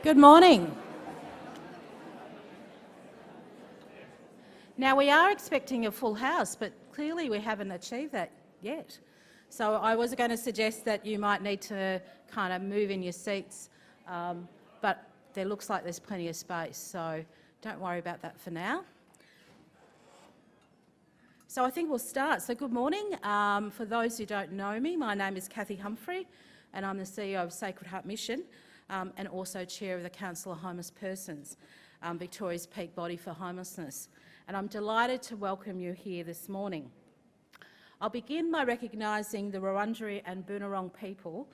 Good morning. Now, we are expecting a full house, but clearly we haven't achieved that yet. So I was going to suggest that you might need to kind of move in your seats, but there looks like there's plenty of space, so don't worry about that for now. So I think we'll start. So good morning. For those who don't know me, my name is Cathy Humphrey and I'm the CEO of Sacred Heart Mission and also Chair of the Council of Homeless Persons, Victoria's peak body for homelessness. And I'm delighted to welcome you here this morning. I'll begin by recognising the Wurundjeri and Boonwurrung people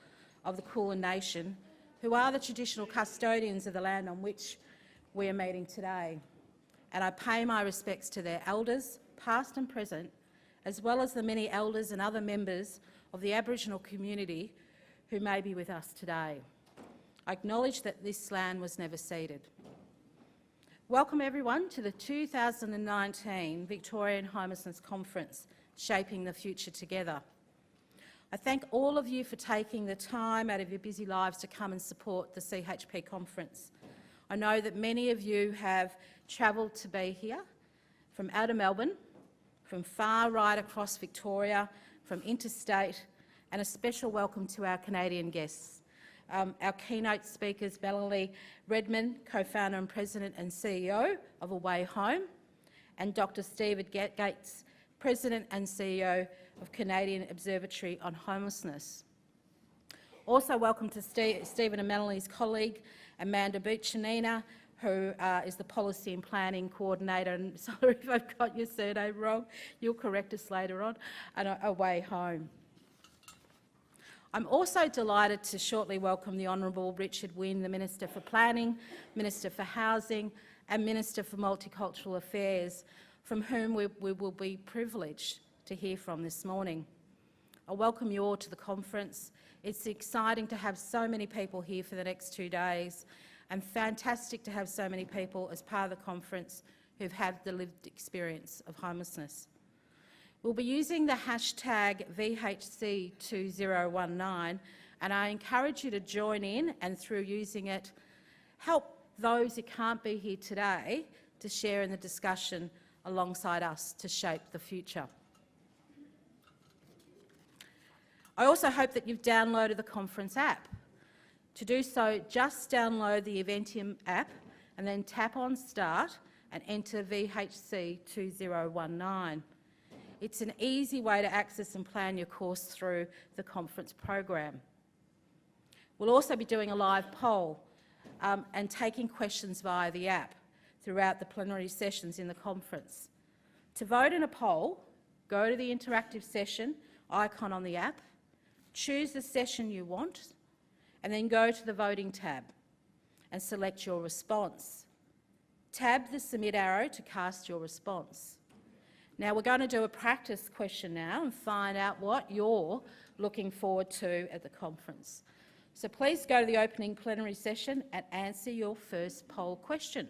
of the Kulin Nation, who are the traditional custodians of the land on which we are meeting today. And I pay my respects to their elders, past and present, as well as the many elders and other members of the Aboriginal community who may be with us today. I acknowledge that this land was never ceded. Welcome everyone to the 2019 Victorian Homelessness Conference, Shaping the Future Together. I thank all of you for taking the time out of your busy lives to come and support the CHP conference. I know that many of you have travelled to be here from out of Melbourne, from far right across Victoria, from interstate, and a special welcome to our Canadian guests. Our keynote speakers, Melanie Redmond, co-founder and president and CEO of Away Home, and Dr Stephen Gaetz, president and CEO of Canadian Observatory on Homelessness. Also welcome to Stephen and Melanie's colleague, Amanda Buchanina, who is the Policy and Planning Coordinator, and sorry if I've got your surname wrong, you'll correct us later on, and Away Home. I'm also delighted to shortly welcome the Hon Richard Wynne, the Minister for Planning, Minister for Housing and Minister for Multicultural Affairs, from whom we will be privileged to hear from this morning. I welcome you all to the conference. It's exciting to have so many people here for the next 2 days, and fantastic to have so many people as part of the conference who've had the lived experience of homelessness. We'll be using the hashtag VHC2019, and I encourage you to join in and, through using it, help those who can't be here today to share in the discussion alongside us to shape the future. I also hope that you've downloaded the conference app. To do so, just download the Eventium app and then tap on Start and enter VHC2019. It's an easy way to access and plan your course through the conference program. We'll also be doing a live poll and taking questions via the app throughout the plenary sessions in the conference. To vote in a poll, go to the interactive session icon on the app, choose the session you want, and then go to the voting tab and select your response. Tab the submit arrow to cast your response. Now we're going to do a practice question now and find out what you're looking forward to at the conference. So please go to the opening plenary session and answer your first poll question.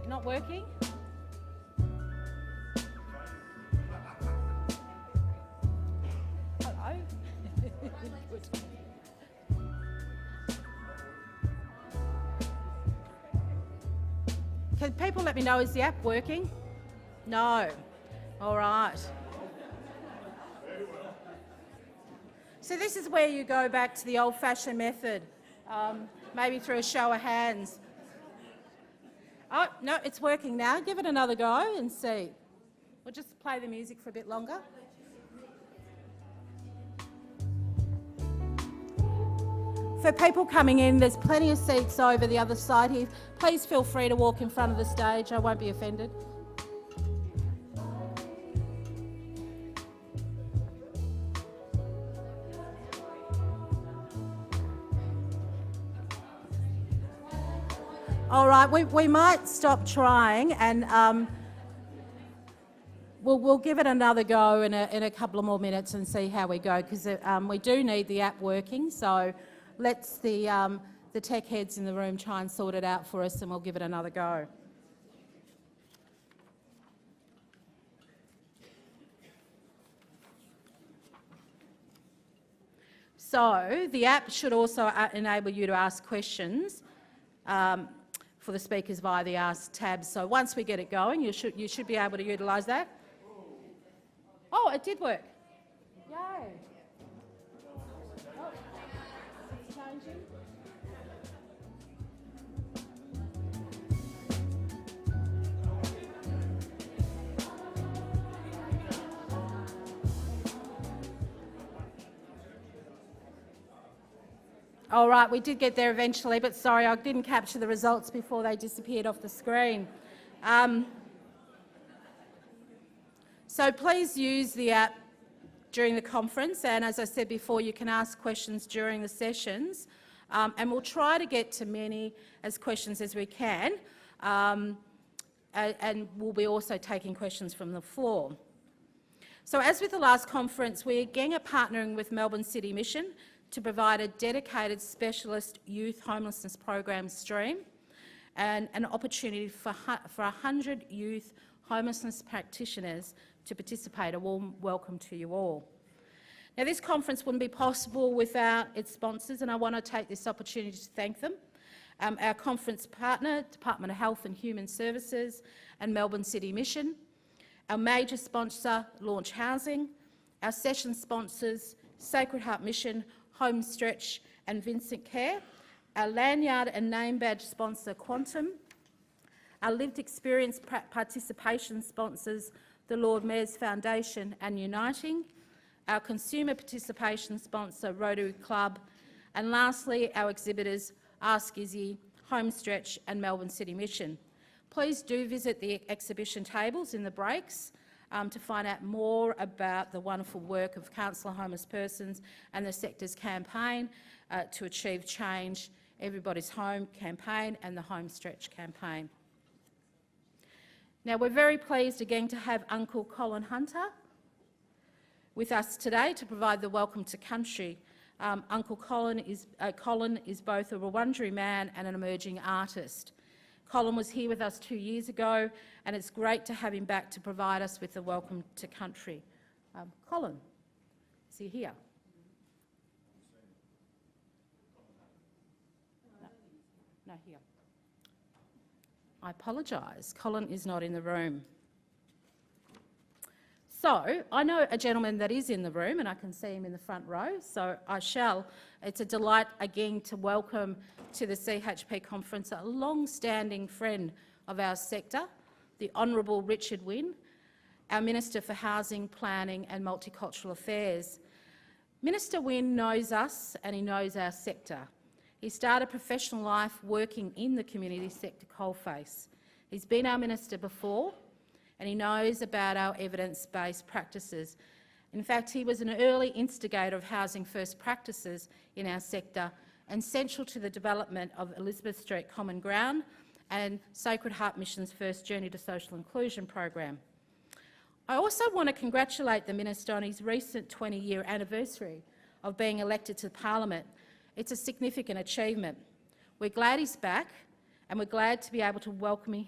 Not working? Hello? Good. Can people let me know, is the app working? No. All right. So this is where you go back to the old-fashioned method, maybe through a show of hands. Oh, no, it's working now. Give it another go and see. We'll just play the music for a bit longer. For people coming in, there's plenty of seats over the other side here. Please feel free to walk in front of the stage. I won't be offended. All right, we might stop trying and we'll give it another go in a couple of more minutes and see how we go, because we do need the app working. So let's the tech heads in the room try and sort it out for us, and we'll give it another go. So the app should also enable you to ask questions for the speakers via the Ask tab. So once we get it going, you should be able to utilise that. Oh, it did work. Yay. Oh, it's changing. All right, we did get there eventually, but sorry, I didn't capture the results before they disappeared off the screen. So please use the app during the conference, and as I said before, you can ask questions during the sessions, and we'll try to get to many questions as we can, and we'll be also taking questions from the floor. So as with the last conference, we again are partnering with Melbourne City Mission to provide a dedicated specialist youth homelessness program stream and an opportunity for 100 youth homelessness practitioners to participate. A warm welcome to you all. Now, this conference wouldn't be possible without its sponsors, and I want to take this opportunity to thank them. Our conference partner, Department of Health and Human Services and Melbourne City Mission, our major sponsor, Launch Housing, our session sponsors, Sacred Heart Mission, Homestretch and Vincent Care, our lanyard and name badge sponsor, Quantum, our lived experience participation sponsors, the Lord Mayor's Foundation and Uniting, our consumer participation sponsor, Rotary Club, and lastly, our exhibitors, Ask Izzy, Homestretch and Melbourne City Mission. Please do visit the exhibition tables in the breaks to find out more about the wonderful work of Council of Homeless Persons and the sector's campaign to achieve change, Everybody's Home campaign and the Homestretch campaign. Now, we're very pleased again to have Uncle Colin Hunter with us today to provide the welcome to country. Uncle Colin is both a Wurundjeri man and an emerging artist. Colin was here with us 2 years ago, and it's great to have him back to provide us with the welcome to country. Colin, is he here? No, here. I apologise, Colin is not in the room. So, I know a gentleman that is in the room, and I can see him in the front row, so I shall. It's a delight again to welcome to the CHP conference a long-standing friend of our sector, the Honourable Richard Wynne, our Minister for Housing, Planning and Multicultural Affairs. Minister Wynne knows us and he knows our sector. He started professional life working in the community sector coalface. He's been our minister before, and he knows about our evidence-based practices. In fact, he was an early instigator of housing first practices in our sector and central to the development of Elizabeth Street Common Ground and Sacred Heart Mission's first Journey to Social Inclusion program. I also want to congratulate the Minister on his recent 20-year anniversary of being elected to Parliament. It's a significant achievement. We're glad he's back, and we're glad to be able to welcoming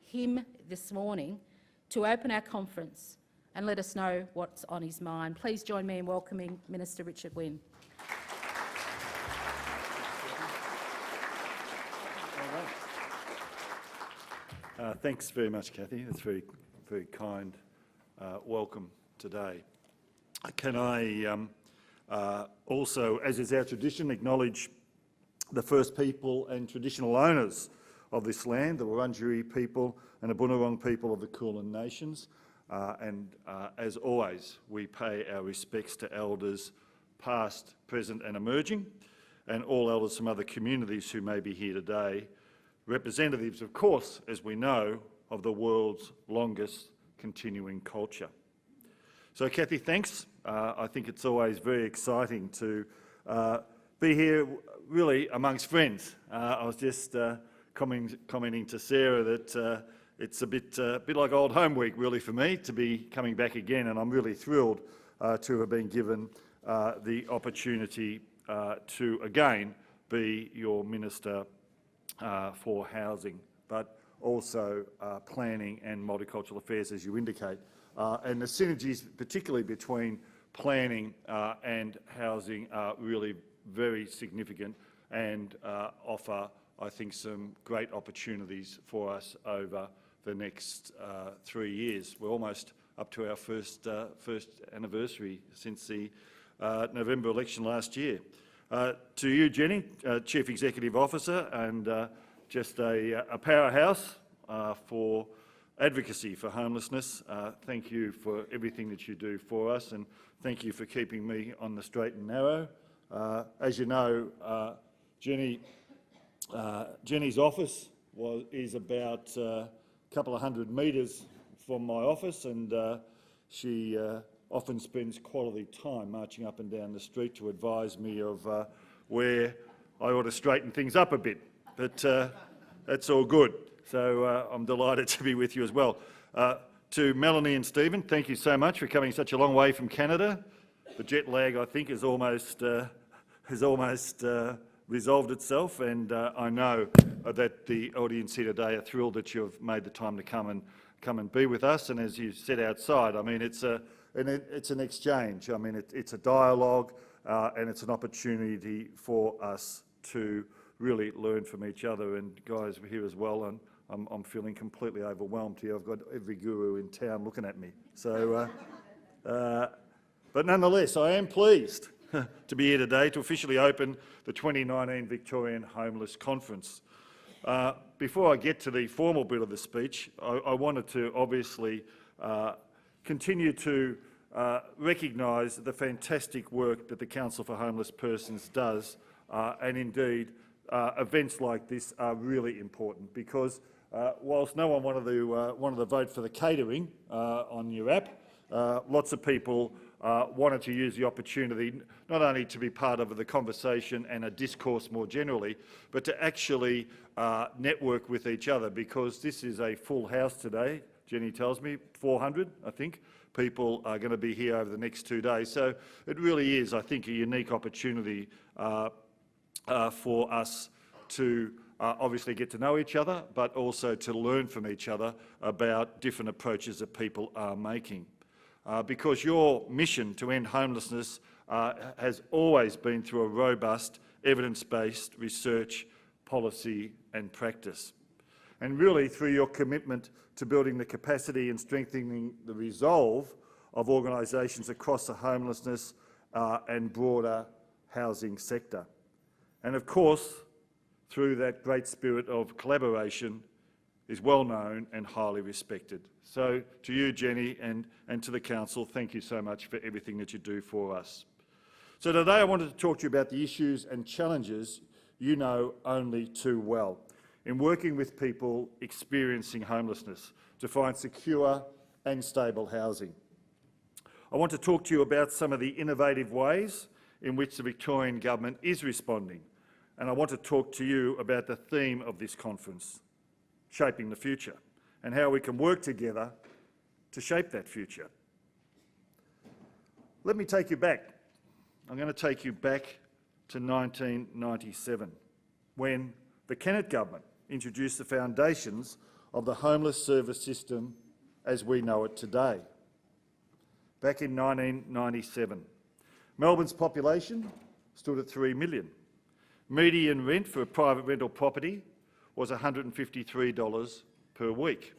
him this morning to open our conference and let us know what's on his mind. Please join me in welcoming Minister Richard Wynne. Thanks very much, Kathy. That's very, very kind welcome today. Can I also, as is our tradition, acknowledge the first people and traditional owners of this land, the Wurundjeri people and the Bunurong people of the Kulin Nations. As always, we pay our respects to elders past, present and emerging, and all elders from other communities who may be here today, representatives, of course, as we know, of the world's longest continuing culture. So, Kathy, thanks. I think it's always very exciting to be here really amongst friends. I was just commenting to Sarah that it's a bit like old home week really for me to be coming back again, and I'm really thrilled to have been given the opportunity to again be your Minister for Housing, but also Planning and Multicultural Affairs, as you indicate. And the synergies, particularly between planning and housing, are really very significant and offer, I think, some great opportunities for us over the next 3 years. We're almost up to our first anniversary since the November election last year. To you, Jenny, Chief Executive Officer, and just a powerhouse for advocacy for homelessness. Thank you for everything that you do for us, and thank you for keeping me on the straight and narrow. As you know, Jenny's office is about a couple of 100 metres from my office, and she often spends quality time marching up and down the street to advise me of where I ought to straighten things up a bit. But that's all good. So I'm delighted to be with you as well. To Melanie and Stephen, thank you so much for coming such a long way from Canada. The jet lag, I think, has almost resolved itself, and I know that the audience here today are thrilled that you've made the time to come and be with us. And as you said outside, I mean, it's an exchange. I mean, it's a dialogue, and it's an opportunity for us to really learn from each other. And guys, we're here as well, and I'm feeling completely overwhelmed here. I've got every guru in town looking at me. So, but nonetheless, I am pleased to be here today to officially open the 2019 Victorian Homelessness Conference. Before I get to the formal bit of the speech, I wanted to obviously continue to recognise the fantastic work that the Council for Homeless Persons does, and indeed events like this are really important because whilst no one wanted to vote for the catering on your app, lots of people wanted to use the opportunity not only to be part of the conversation and a discourse more generally, but to actually network with each other, because this is a full house today. Jenny tells me 400, I think, people are going to be here over the next 2 days. So it really is, I think, a unique opportunity for us to obviously get to know each other, but also to learn from each other about different approaches that people are making. Because your mission to end homelessness has always been through a robust, evidence-based research, policy and practice. And really through your commitment to building the capacity and strengthening the resolve of organisations across the homelessness and broader housing sector. And of course, through that great spirit of collaboration is well known and highly respected. So to you, Jenny, and to the Council, thank you so much for everything that you do for us. So today I wanted to talk to you about the issues and challenges you know only too well in working with people experiencing homelessness to find secure and stable housing. I want to talk to you about some of the innovative ways in which the Victorian Government is responding, and I want to talk to you about the theme of this conference, shaping the future, and how we can work together to shape that future. Let me take you back. I'm going to take you back to 1997, when the Kennett government introduced the foundations of the homeless service system as we know it today. Back in 1997, Melbourne's population stood at 3 million. Median rent for a private rental property was $153 per week.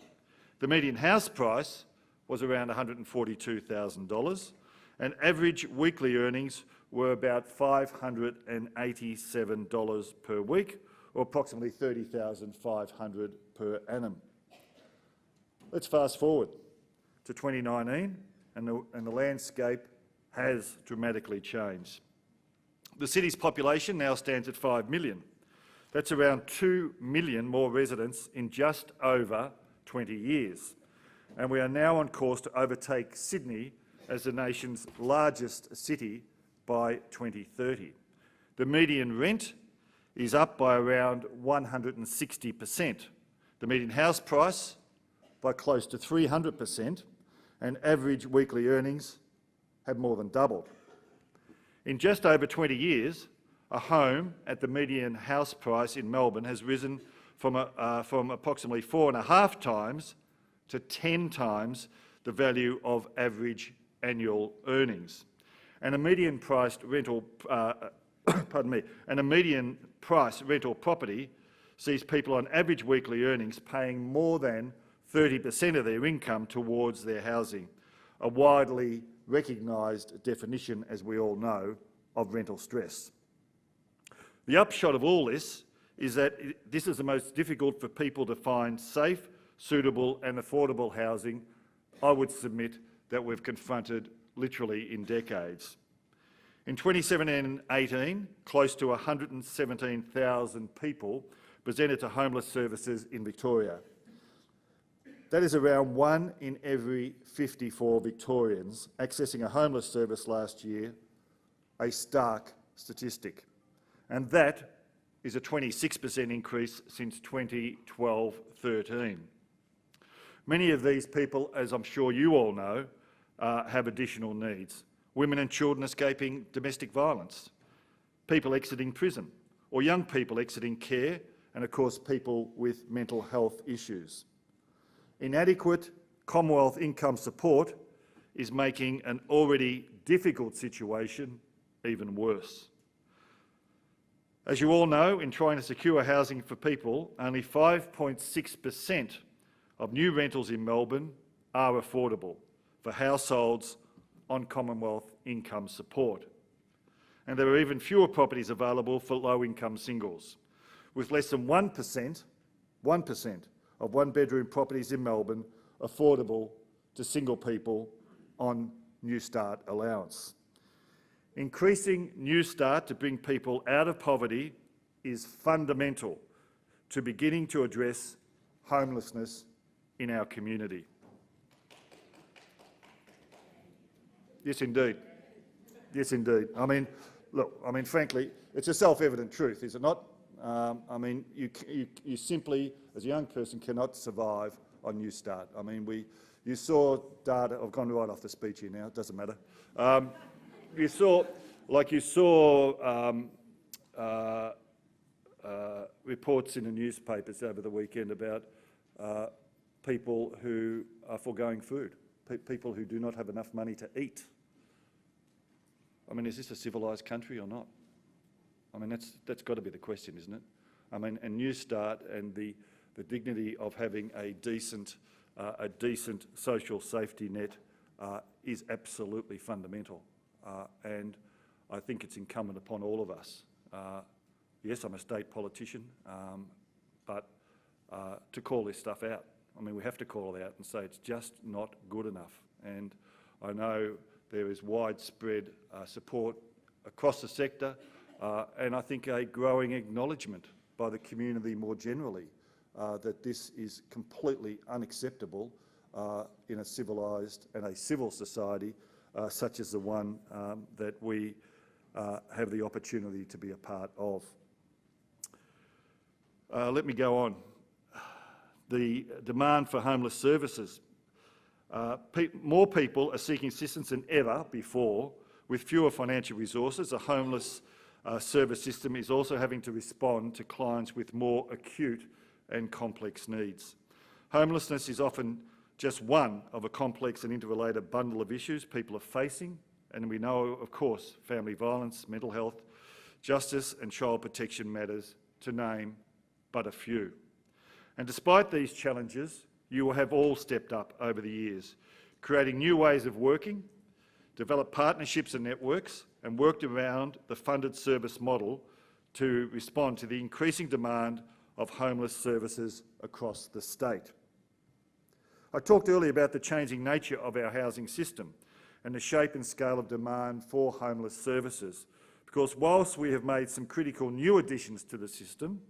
The median house price was around $142,000, and average weekly earnings were about $587 per week, or approximately $30,500 per annum. Let's fast forward to 2019, and the landscape has dramatically changed. The city's population now stands at 5 million. That's around 2 million more residents in just over 20 years. And we are now on course to overtake Sydney as the nation's largest city by 2030. The median rent is up by around 160%. The median house price by close to 300%, and average weekly earnings have more than doubled. In just over 20 years, a home at the median house price in Melbourne has risen from approximately 4.5 times to 10 times the value of average annual earnings. And a median priced rental, rental property sees people on average weekly earnings paying more than 30% of their income towards their housing, a widely recognised definition, as we all know, of rental stress. The upshot of all this is that this is the most difficult for people to find safe, suitable and affordable housing, I would submit, that we've confronted literally in decades. In 2017-18, close to 117,000 people presented to homeless services in Victoria. That is around 1 in every 54 Victorians accessing a homeless service last year, a stark statistic. And that is a 26% increase since 2012-13. Many of these people, as I'm sure you all know, have additional needs. Women and children escaping domestic violence, people exiting prison, or young people exiting care, and of course people with mental health issues. Inadequate Commonwealth income support is making an already difficult situation even worse. As you all know, in trying to secure housing for people, only 5.6% of new rentals in Melbourne are affordable for households on Commonwealth income support. And there are even fewer properties available for low-income singles, with less than 1% of one-bedroom properties in Melbourne affordable to single people on New Start allowance. Increasing New Start to bring people out of poverty is fundamental to beginning to address homelessness in our community. Yes, indeed. Yes, indeed. I mean, look, frankly, it's a self-evident truth, is it not? You simply, as a young person, cannot survive on New Start. You saw data. I've gone right off the speech here now. It doesn't matter. You saw reports in the newspapers over the weekend about people who are foregoing food, people who do not have enough money to eat. Is this a civilised country or not? That's got to be the question, isn't it? And New Start and the dignity of having a decent social safety net is absolutely fundamental. And I think it's incumbent upon all of us. Yes, I'm a state politician, but to call this stuff out. We have to call it out and say it's just not good enough. And I know there is widespread support across the sector, and I think a growing acknowledgement by the community more generally that this is completely unacceptable in a civilised and a civil society such as the one that we have the opportunity to be a part of. Let me go on. The demand for homeless services. More people are seeking assistance than ever before. With fewer financial resources, a homeless service system is also having to respond to clients with more acute and complex needs. Homelessness is often just one of a complex and interrelated bundle of issues people are facing, and we know, of course, family violence, mental health, justice and child protection matters, to name but a few. And despite these challenges, you have all stepped up over the years, creating new ways of working, developed partnerships and networks, and worked around the funded service model to respond to the increasing demand of homeless services across the state. I talked earlier about the changing nature of our housing system and the shape and scale of demand for homeless services, because whilst we have made some critical new additions to the system,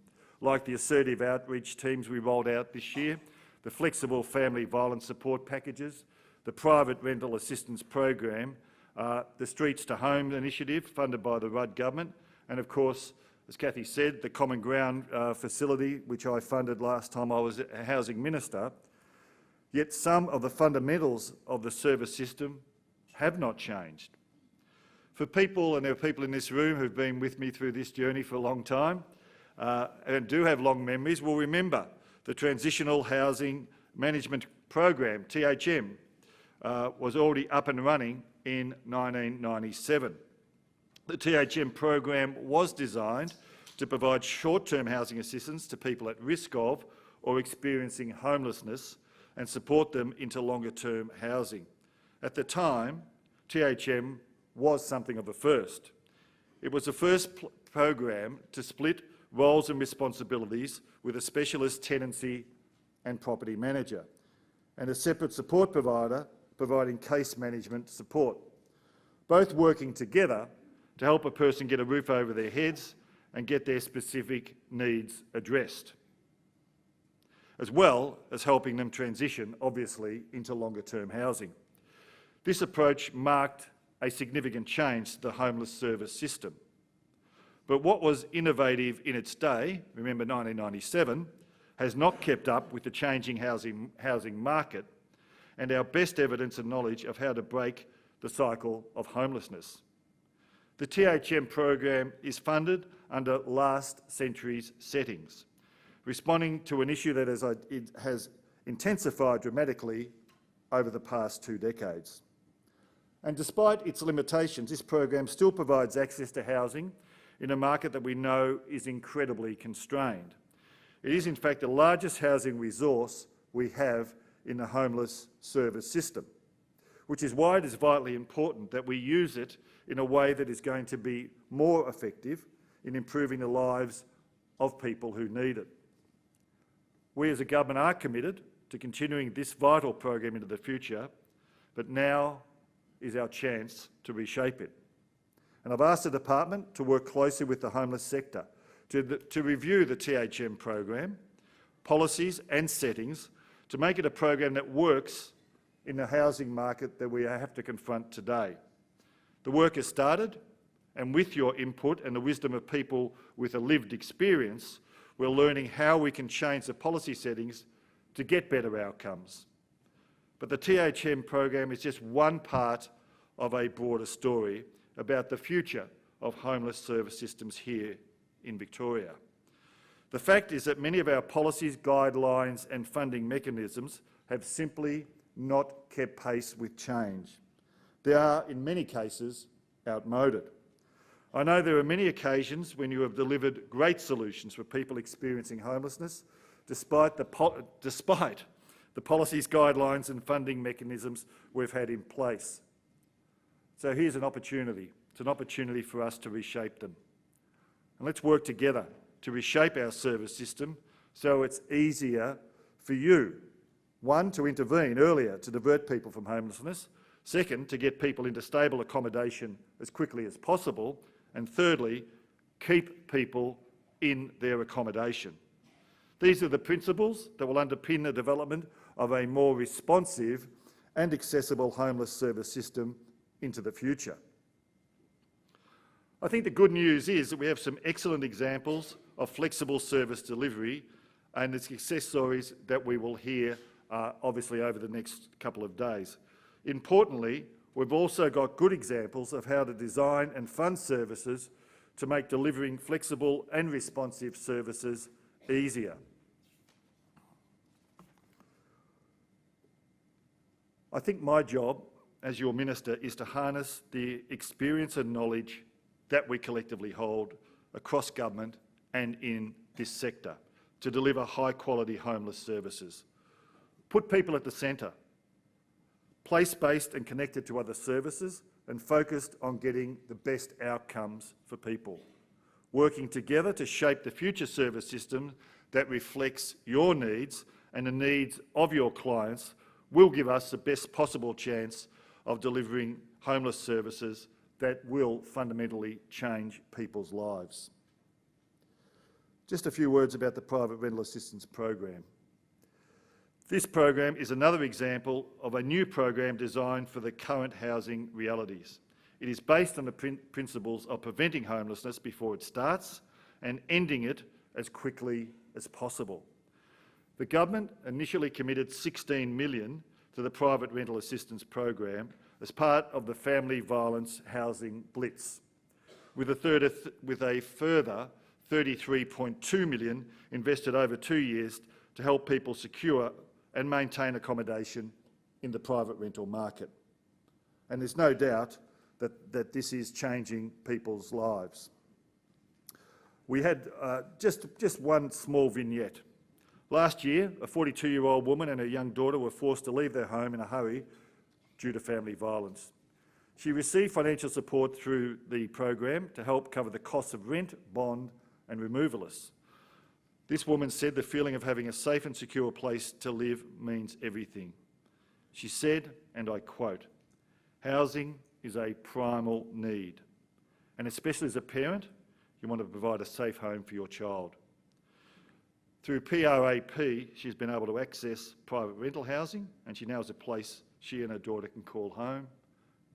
like the assertive outreach teams we rolled out this year, the flexible family violence support packages, the private rental assistance program, the Streets to Home initiative funded by the Rudd government, and of course as Cathy said, the Common Ground facility, which I funded last time I was a housing minister, yet some of the fundamentals of the service system have not changed. For people, and there are people in this room who've been with me through this journey for a long time and do have long memories, will remember the Transitional Housing Management Program, THM, was already up and running in 1997. The THM program was designed to provide short-term housing assistance to people at risk of or experiencing homelessness and support them into longer-term housing. At the time, THM was something of a first. It was the first program to split roles and responsibilities with a specialist tenancy and property manager and a separate support provider providing case management support, both working together to help a person get a roof over their heads and get their specific needs addressed, as well as helping them transition, obviously, into longer-term housing. This approach marked a significant change to the homeless service system. But what was innovative in its day, remember 1997, has not kept up with the changing housing market and our best evidence and knowledge of how to break the cycle of homelessness. The THM program is funded under last century's settings, responding to an issue that has intensified dramatically over the past 2 decades. And despite its limitations, this program still provides access to housing in a market that we know is incredibly constrained. It is in fact the largest housing resource we have in the homeless service system, which is why it is vitally important that we use it in a way that is going to be more effective in improving the lives of people who need it. We as a government are committed to continuing this vital program into the future, but now is our chance to reshape it. And I've asked the department to work closely with the homeless sector to review the THM program, policies and settings to make it a program that works in the housing market that we have to confront today. The work has started, and with your input and the wisdom of people with a lived experience, we're learning how we can change the policy settings to get better outcomes. But the THM program is just one part of a broader story about the future of homeless service systems here in Victoria. The fact is that many of our policies, guidelines and funding mechanisms have simply not kept pace with change. They are, in many cases, outmoded. I know there are many occasions when you have delivered great solutions for people experiencing homelessness, despite the policies, guidelines and funding mechanisms we've had in place. So here's an opportunity. It's an opportunity for us to reshape them. And let's work together to reshape our service system so it's easier for you, one, to intervene earlier to divert people from homelessness, second, to get people into stable accommodation as quickly as possible, and thirdly, keep people in their accommodation. These are the principles that will underpin the development of a more responsive and accessible homeless service system into the future. I think the good news is that we have some excellent examples of flexible service delivery and the success stories that we will hear obviously over the next couple of days. Importantly, we've also got good examples of how to design and fund services to make delivering flexible and responsive services easier. I think my job as your minister is to harness the experience and knowledge that we collectively hold across government and in this sector to deliver high-quality homeless services. Put people at the centre, place-based and connected to other services, and focused on getting the best outcomes for people. Working together to shape the future service system that reflects your needs and the needs of your clients will give us the best possible chance of delivering homeless services that will fundamentally change people's lives. Just a few words about the Private Rental Assistance Program. This program is another example of a new program designed for the current housing realities. It is based on the principles of preventing homelessness before it starts and ending it as quickly as possible. The government initially committed $16 million to the private rental assistance program as part of the Family Violence Housing Blitz, with a further $33.2 million invested over 2 years to help people secure and maintain accommodation in the private rental market. And there's no doubt that this is changing people's lives. We had just one small vignette. Last year, a 42-year-old woman and her young daughter were forced to leave their home in a hurry due to family violence. She received financial support through the program to help cover the costs of rent, bond and removalists. This woman said the feeling of having a safe and secure place to live means everything. She said, and I quote, "Housing is a primal need, and especially as a parent, you want to provide a safe home for your child." Through PRAP, she's been able to access private rental housing, and she now has a place she and her daughter can call home,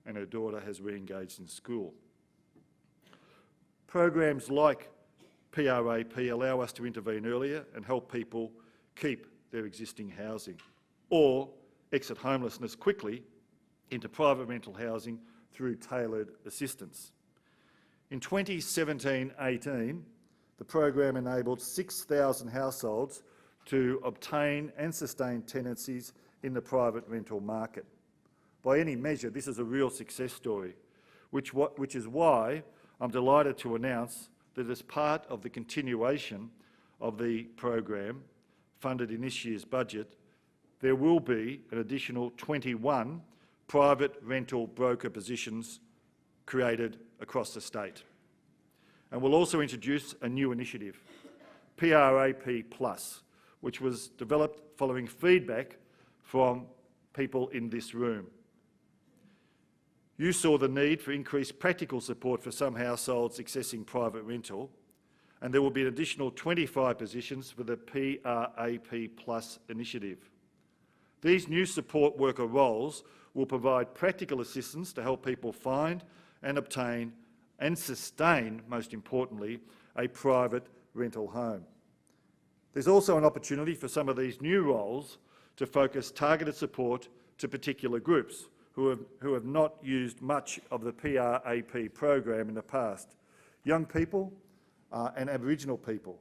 and her daughter has re-engaged in school. Programs like PRAP allow us to intervene earlier and help people keep their existing housing, or exit homelessness quickly into private rental housing through tailored assistance. In 2017-18, the program enabled 6,000 households to obtain and sustain tenancies in the private rental market. By any measure, this is a real success story, which is why I'm delighted to announce that as part of the continuation of the program funded in this year's budget, there will be an additional 21 private rental broker positions created across the state. And we'll also introduce a new initiative, PRAP Plus, which was developed following feedback from people in this room. You saw the need for increased practical support for some households accessing private rental, and there will be an additional 25 positions for the PRAP Plus initiative. These new support worker roles will provide practical assistance to help people find and obtain and sustain, most importantly, a private rental home. There's also an opportunity for some of these new roles to focus targeted support to particular groups who have not used much of the PRAP program in the past. Young people and Aboriginal people.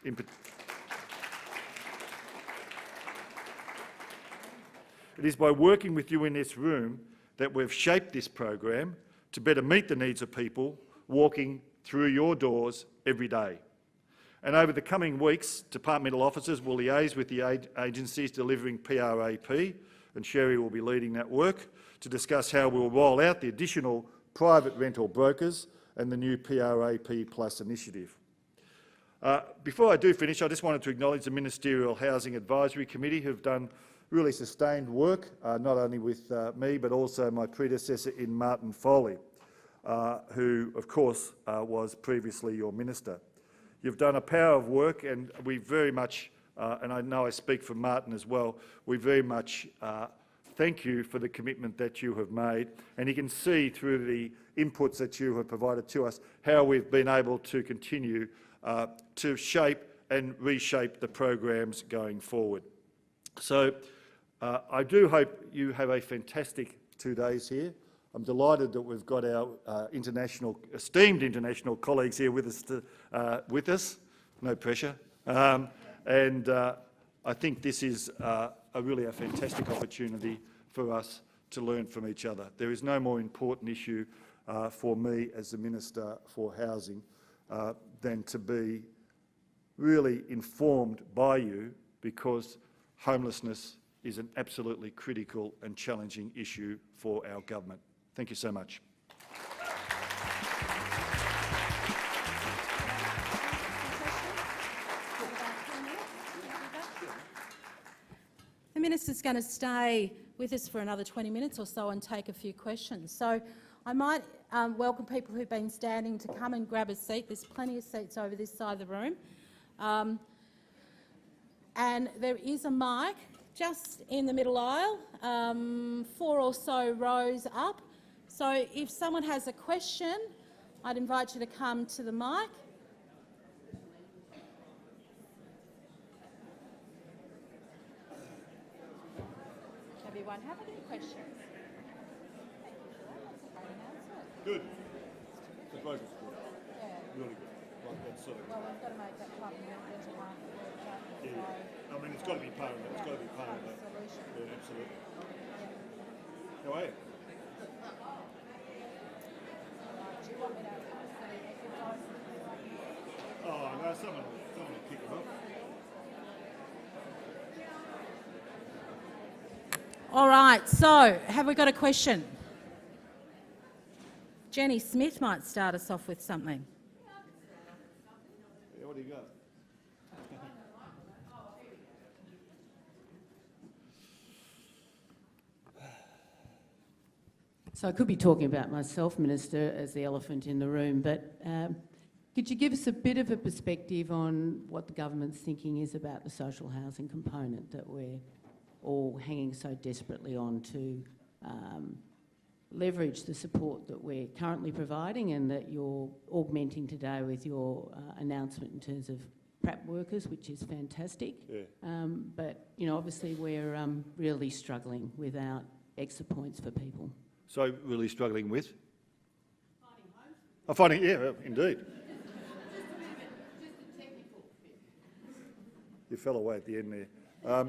It is by working with you in this room that we've shaped this program to better meet the needs of people walking through your doors every day. And over the coming weeks, departmental officers will liaise with the agencies delivering PRAP, and Sherry will be leading that work, to discuss how we'll roll out the additional private rental brokers and the new PRAP Plus initiative. Before I do finish, I just wanted to acknowledge the Ministerial Housing Advisory Committee who have done really sustained work, not only with me but also my predecessor in Martin Foley, who of course was previously your minister. You've done a power of work, and we very much, and I know I speak for Martin as well, we very much thank you for the commitment that you have made, and you can see through the inputs that you have provided to us how we've been able to continue to shape and reshape the programs going forward. So I do hope you have a fantastic 2 days here. I'm delighted that we've got our esteemed international colleagues here with us. No pressure. And I think this is really a fantastic opportunity for us to learn from each other. There is no more important issue for me as the Minister for Housing than to be really informed by you, because homelessness is an absolutely critical and challenging issue for our government. Thank you so much. The Minister's going to stay with us for another 20 minutes or so and take a few questions. So I might welcome people who've been standing to come and grab a seat. There's plenty of seats over this side of the room. And there is a mic just in the middle aisle, 4 or so rows up. So if someone has a question, I'd invite you to come to the mic. Everyone, have any questions? Good. The focus is good. Yeah. Really good. Like that sort of. Well, we've got to make that club and mental health work, don't we? Yeah. I mean, it's got to be part of it. It's got to be part of that. Solution. Yeah, absolutely. How are you? Do you want me to Oh, no, someone will pick them up. All right, so have we got a question? Jenny Smith might start us off with something. Yeah, what do you got? So I could be talking about myself, Minister, as the elephant in the room, but could you give us a bit of a perspective on what the government's thinking is about the social housing component that we're all hanging so desperately on to leverage the support that we're currently providing and that you're augmenting today with your announcement in terms of PrAP workers, which is fantastic. Yeah. But, you know, obviously we're really struggling without exit points for people. So, really struggling with? Finding homes. Oh, finding, yeah, indeed. Just a technical bit. You fell away at the end there.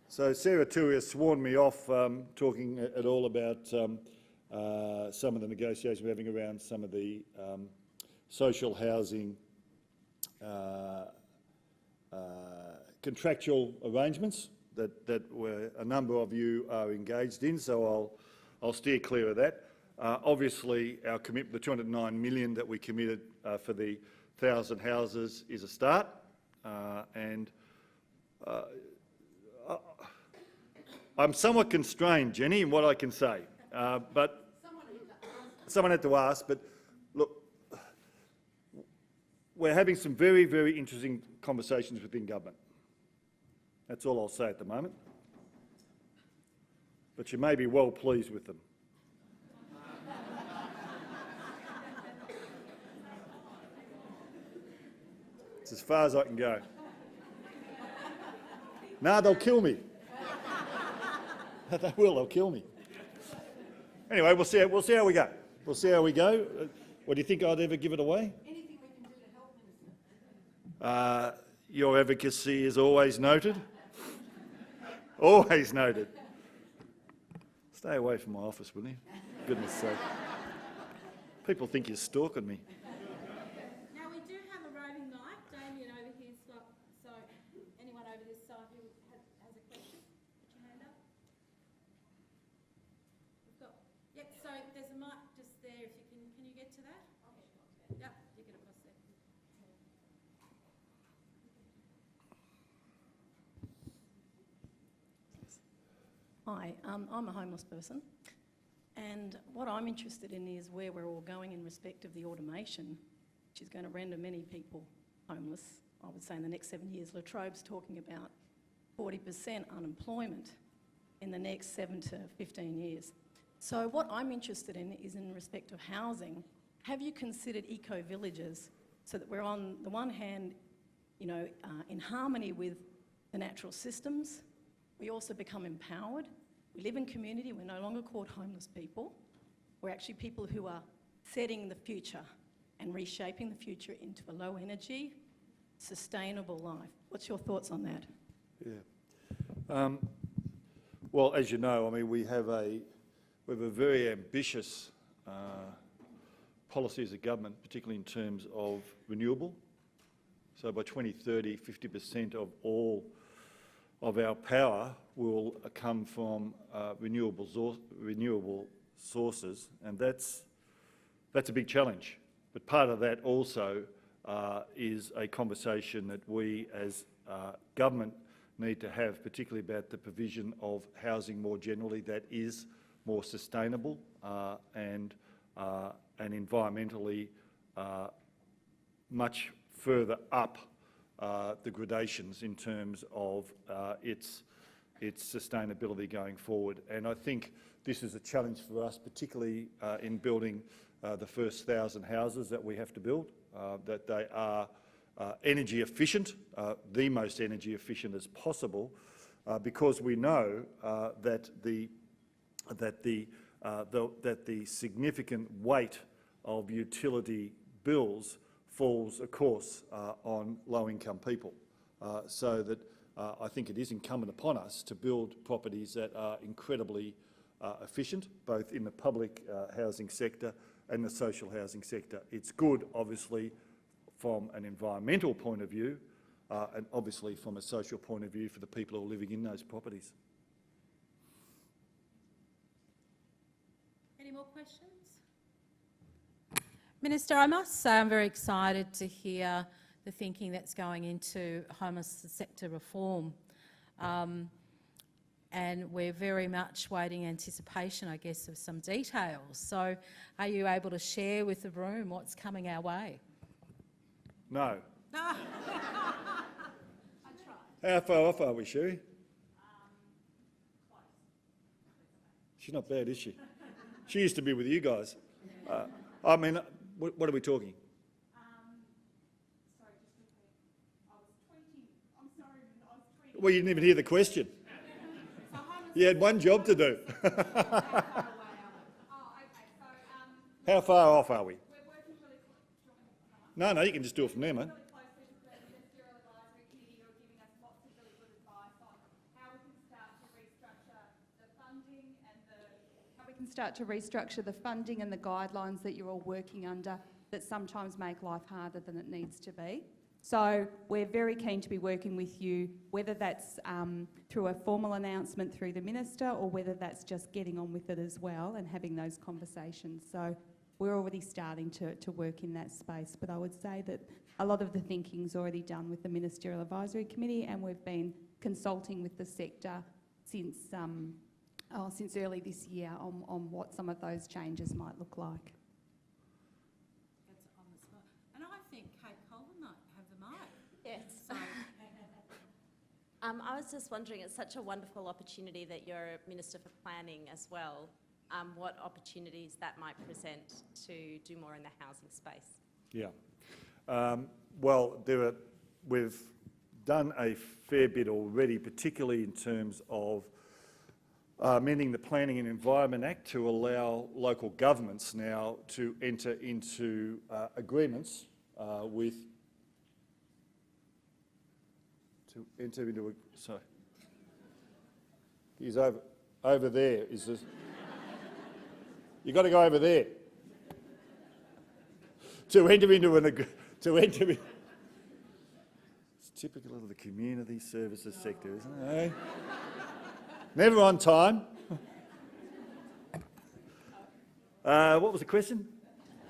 So Sarah Tui has sworn me off talking at all about some of the negotiations we're having around some of the social housing contractual arrangements that a number of you are engaged in, so I'll steer clear of that. Obviously, our commitment, the 209 million that we committed for the 1,000 houses is a start, and I'm somewhat constrained, Jenny, in what I can say, but someone had to ask. But look, we're having some very, very interesting conversations within government. That's all I'll say at the moment. But you may be well pleased with them. It's as far as I can go. No, they'll kill me. They will. They'll kill me. Anyway, we'll see how we go. We'll see how we go. What do you think I'd ever give it away? Anything we can do to help, Minister? Your advocacy is always noted. Always noted. Stay away from my office, will you? Goodness sake. People think you're stalking me. Now, we do have a roving mic. Damien over here's got, so anyone over this side who has a question, put your hand up. We've got, yep, so there's a mic just there. If you can you get to that? Yep, you get across there. Hi, I'm a homeless person, and what I'm interested in is where we're all going in respect of the automation, which is going to render many people homeless. I would say in the next 7 years. La Trobe's talking about 40% unemployment in the next 7 to 15 years. So what I'm interested in is in respect of housing. Have you considered eco-villages so that we're on the one hand, you know, in harmony with the natural systems? We also become empowered. We live in community. We're no longer called homeless people. We're actually people who are setting the future and reshaping the future into a low energy, sustainable life. What's your thoughts on that? Yeah. Well, as you know, I mean, we have a very ambitious policy as a government, particularly in terms of renewable. So by 2030, 50% of all of our power will come from renewable sources, and that's a big challenge. But part of that also is a conversation that we as government need to have, particularly about the provision of housing more generally that is more sustainable and environmentally much further up the gradations in terms of its sustainability going forward. And I think this is a challenge for us, particularly in building the first 1,000 houses that we have to build, that they are energy efficient, the most energy efficient as possible, because we know that the significant weight of utility bills falls, of course, on low-income people. So that I think it is incumbent upon us to build properties that are incredibly efficient, both in the public housing sector and the social housing sector. It's good, obviously, from an environmental point of view, and obviously from a social point of view for the people who are living in those properties. Any more questions? Minister, I must say I'm very excited to hear the thinking that's going into homeless sector reform. And we're very much waiting anticipation, I guess, of some details. So are you able to share with the room what's coming our way? No. How far off are we, Sherry? She's not bad, is she? She used to be with you guys. I mean, what are we talking? Sorry, just quickly. I was tweeting. I'm sorry, I was tweeting. Well, you didn't even hear the question. You had one job to do. How far off are we? We're working really close. No, you can just do it from there, mate. Really closely with the Ministerial Advisory Committee, who are giving us lots of really good advice on how we can start to restructure the funding and the funding and the guidelines that you're all working under that sometimes make life harder than it needs to be. So we're very keen to be working with you, whether that's through a formal announcement through the Minister or whether that's just getting on with it as well and having those conversations. So we're already starting to work in that space, but I would say that a lot of the thinking's already done with the Ministerial Advisory Committee, and we've been consulting with the sector since early this year on what some of those changes might look like. That's on the spot. And I think Kate Coleman might have the mic. Yes. So, I was just wondering, it's such a wonderful opportunity that you're Minister for Planning as well, what opportunities that might present to do more in the housing space. Yeah. Well, we've done a fair bit already, particularly in terms of amending the Planning and Environment Act to allow local governments now to enter into agreements sorry. He's over there. Is this? You got to go over there. To enter into it's typical of the community services sector, isn't it? Never on time. What was the question?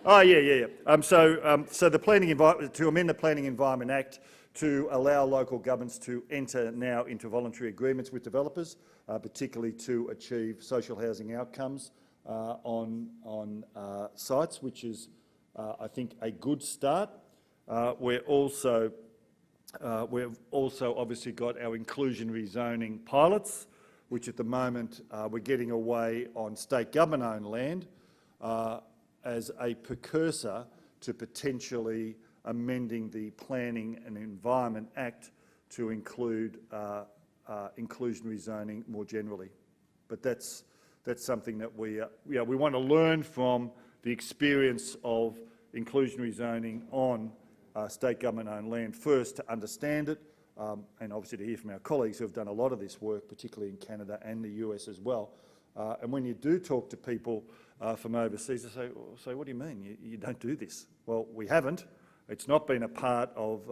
Oh, yeah. So the to amend the Planning Environment Act to allow local governments to enter now into voluntary agreements with developers, particularly to achieve social housing outcomes on sites, which is, I think, a good start. We've also obviously got our inclusionary zoning pilots, which at the moment we're getting away on state government-owned land as a precursor to potentially amending the Planning and Environment Act to include inclusionary zoning more generally. But that's something that we want to learn from the experience of inclusionary zoning on state government-owned land first to understand it, and obviously to hear from our colleagues who have done a lot of this work, particularly in Canada and the US as well. And when you do talk to people from overseas, they say, so what do you mean? You don't do this? Well, we haven't. It's not been a part of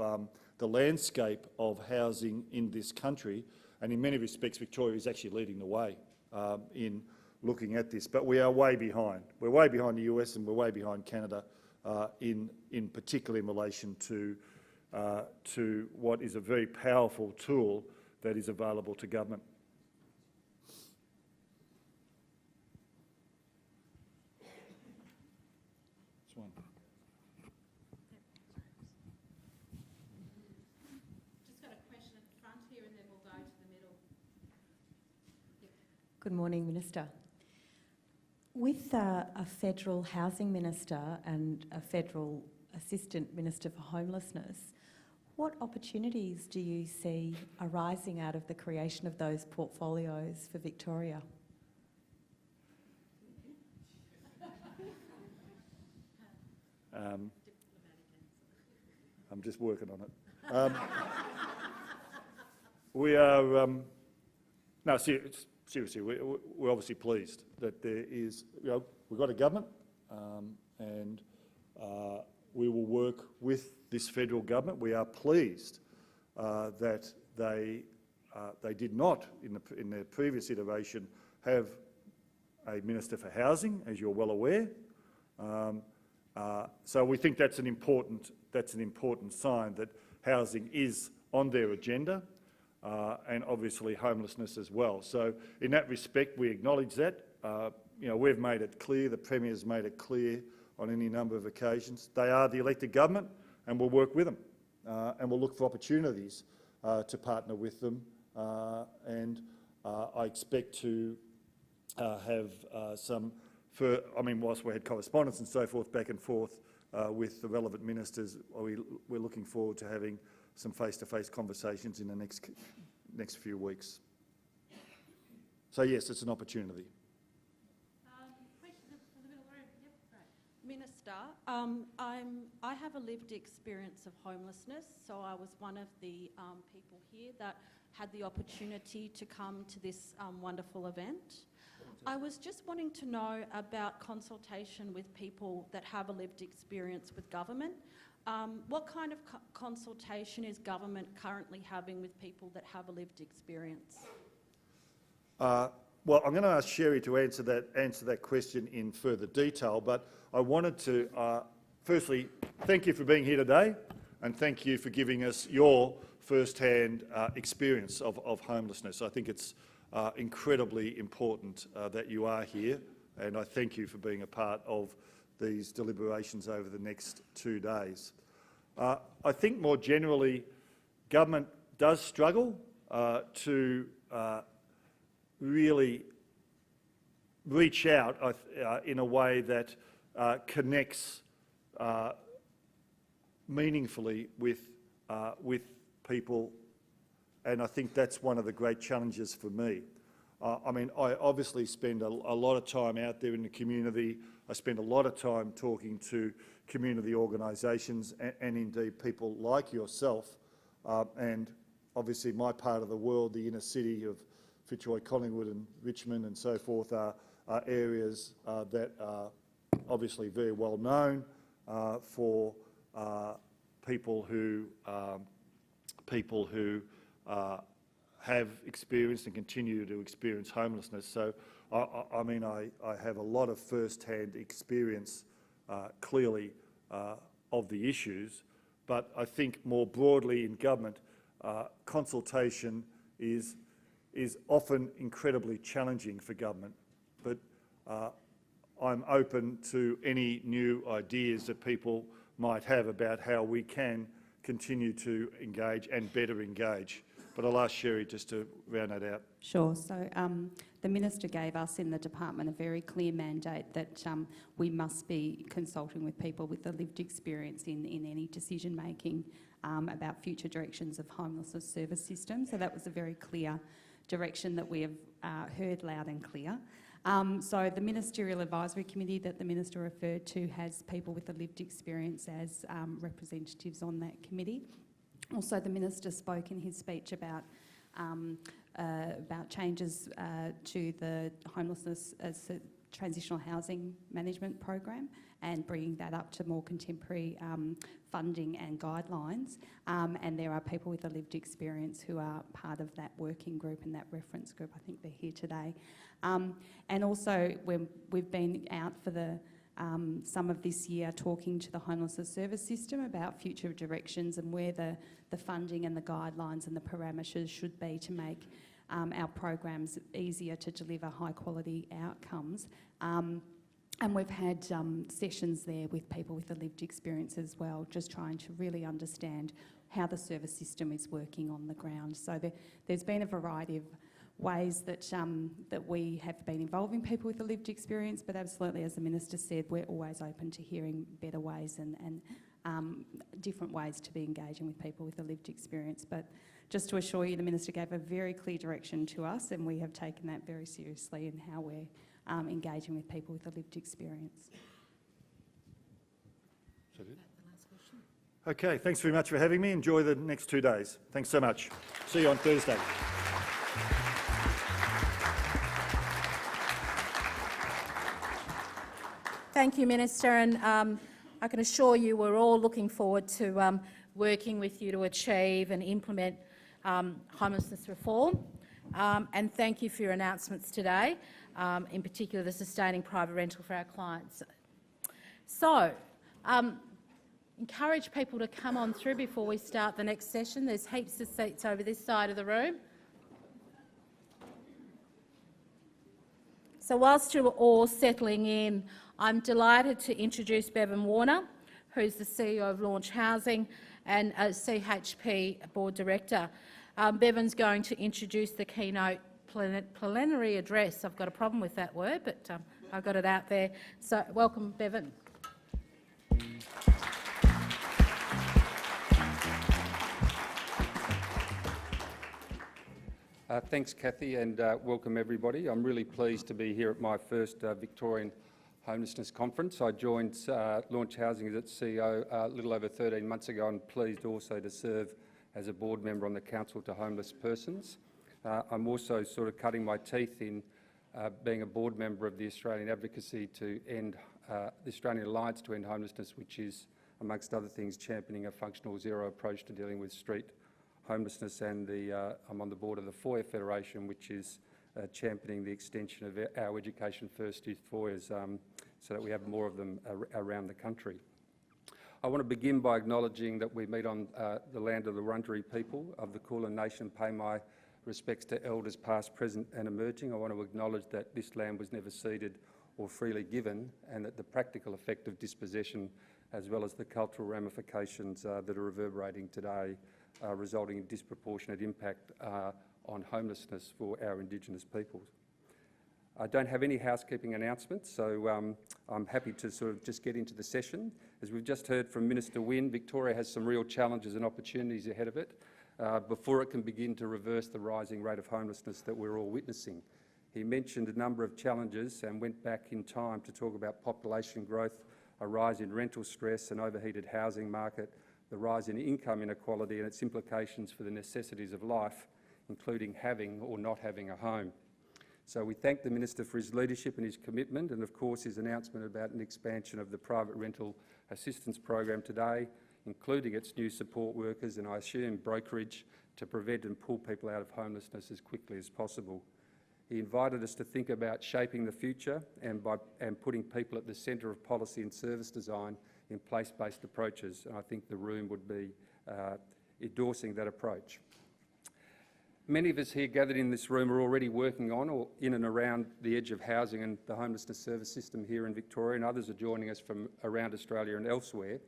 the landscape of housing in this country, and in many respects Victoria is actually leading the way in looking at this. But we are way behind. We're way behind the US and we're way behind Canada in particular in relation to what is a very powerful tool that is available to government. This one. just got a question at the front here and then we'll go to the middle. Good morning, Minister. With a federal housing minister and a federal assistant minister for homelessness, what opportunities do you see arising out of the creation of those portfolios for Victoria? I'm just working on it. We are, no, seriously, we're obviously pleased that there is, we've got a government and we will work with this federal government. We are pleased that they did not, in their previous iteration, have a Minister for Housing, as you're well aware. So we think that's an important sign that housing is on their agenda, and obviously homelessness as well. So in that respect, we acknowledge that. We've made it clear, the Premier's made it clear on any number of occasions. They are the elected government, and we'll work with them, and we'll look for opportunities to partner with them. I expect to have some. Whilst we had correspondence and so forth back and forth with the relevant ministers, we're looking forward to having some face-to-face conversations in the next few weeks. So yes, it's an opportunity. Minister, I have a lived experience of homelessness, so I was one of the people here that had the opportunity to come to this wonderful event. I was just wanting to know about consultation with people that have a lived experience with government. What kind of consultation is government currently having with people that have a lived experience? Well, I'm going to ask Sherry to answer that question in further detail, but I wanted to firstly thank you for being here today, and thank you for giving us your first-hand experience of homelessness. I think it's incredibly important that you are here, and I thank you for being a part of these deliberations over the next 2 days. I think more generally, government does struggle to really reach out in a way that connects meaningfully with people, and I think that's one of the great challenges for me. I obviously spend a lot of time out there in the community. I spend a lot of time talking to community organisations and indeed people like yourself, and obviously my part of the world, the inner city of Fitzroy, Collingwood and Richmond and so forth, are areas that are obviously very well known for people who have experienced and continue to experience homelessness. So, I have a lot of first-hand experience, clearly, of the issues, but I think more broadly in government, consultation is often incredibly challenging for government. But I'm open to any new ideas that people might have about how we can continue to engage and better engage. But I'll ask Sherry just to round that out. Sure. So the Minister gave us in the department a very clear mandate that we must be consulting with people with a lived experience in any decision making about future directions of homelessness service system. So that was a very clear direction that we have heard loud and clear. So the Ministerial Advisory Committee that the Minister referred to has people with a lived experience as representatives on that committee. Also, the Minister spoke in his speech about changes to the homelessness as a transitional housing management program and bringing that up to more contemporary funding and guidelines. And there are people with a lived experience who are part of that working group and that reference group. I think they're here today. And also, when we've been out for the some of this year talking to the homelessness service system about future directions and where the funding and the guidelines and the parameters should be to make our programs easier to deliver high quality outcomes. And we've had sessions there with people with a lived experience as well, just trying to really understand how the service system is working on the ground. So there's been a variety of ways that that we have been involving people with a lived experience, but absolutely, as the Minister said, we're always open to hearing better ways and different ways to be engaging with people with a lived experience. But just to assure you, the Minister gave a very clear direction to us, and we have taken that very seriously in how we're engaging with people with a lived experience. Is that it? Okay, thanks very much for having me. Enjoy the next 2 days. Thanks so much. See you on Thursday. Thank you, Minister, and I can assure you we're all looking forward to working with you to achieve and implement homelessness reform. And thank you for your announcements today, in particular the sustaining private rental for our clients. So, encourage people to come on through before we start the next session. There's heaps of seats over this side of the room. So whilst you're all settling in, I'm delighted to introduce Bevan Warner, who's the CEO of Launch Housing and a CHP Board Director. Bevan's going to introduce the keynote plenary address. I've got a problem with that word, but I got it out there. So welcome, Bevan. Thanks, Kathy, and welcome everybody. I'm really pleased to be here at my first Victorian Homelessness Conference. I joined Launch Housing as its CEO a little over 13 months ago, and pleased also to serve as a board member on the Council to Homeless Persons. I'm also sort of cutting my teeth in being a board member of the Australian Advocacy to end the Australian Alliance to End Homelessness, which is, amongst other things, championing a functional zero approach to dealing with street homelessness, and I'm on the board of the Foyer Federation, which is championing the extension of our Education First Youth Foyers so that we have more of them around the country. I want to begin by acknowledging that we meet on the land of the Wurundjeri people of the Kulin Nation. Pay my respects to elders past, present and emerging. I want to acknowledge that this land was never ceded or freely given, and that the practical effect of dispossession, as well as the cultural ramifications that are reverberating today, resulting in disproportionate impact on homelessness for our Indigenous peoples. I don't have any housekeeping announcements, so I'm happy to sort of just get into the session. As we've just heard from Minister Wynne, Victoria has some real challenges and opportunities ahead of it before it can begin to reverse the rising rate of homelessness that we're all witnessing. He mentioned a number of challenges and went back in time to talk about population growth, a rise in rental stress, an overheated housing market, the rise in income inequality and its implications for the necessities of life, including having or not having a home. So we thank the Minister for his leadership and his commitment, and of course his announcement about an expansion of the private rental assistance program today, including its new support workers and I assume brokerage to prevent and pull people out of homelessness as quickly as possible. He invited us to think about shaping the future and putting people at the centre of policy and service design in place-based approaches, and I think the room would be endorsing that approach. Many of us here gathered in this room are already working on or in and around the edge of housing and the homelessness service system here in Victoria, and others are joining us from around Australia and elsewhere.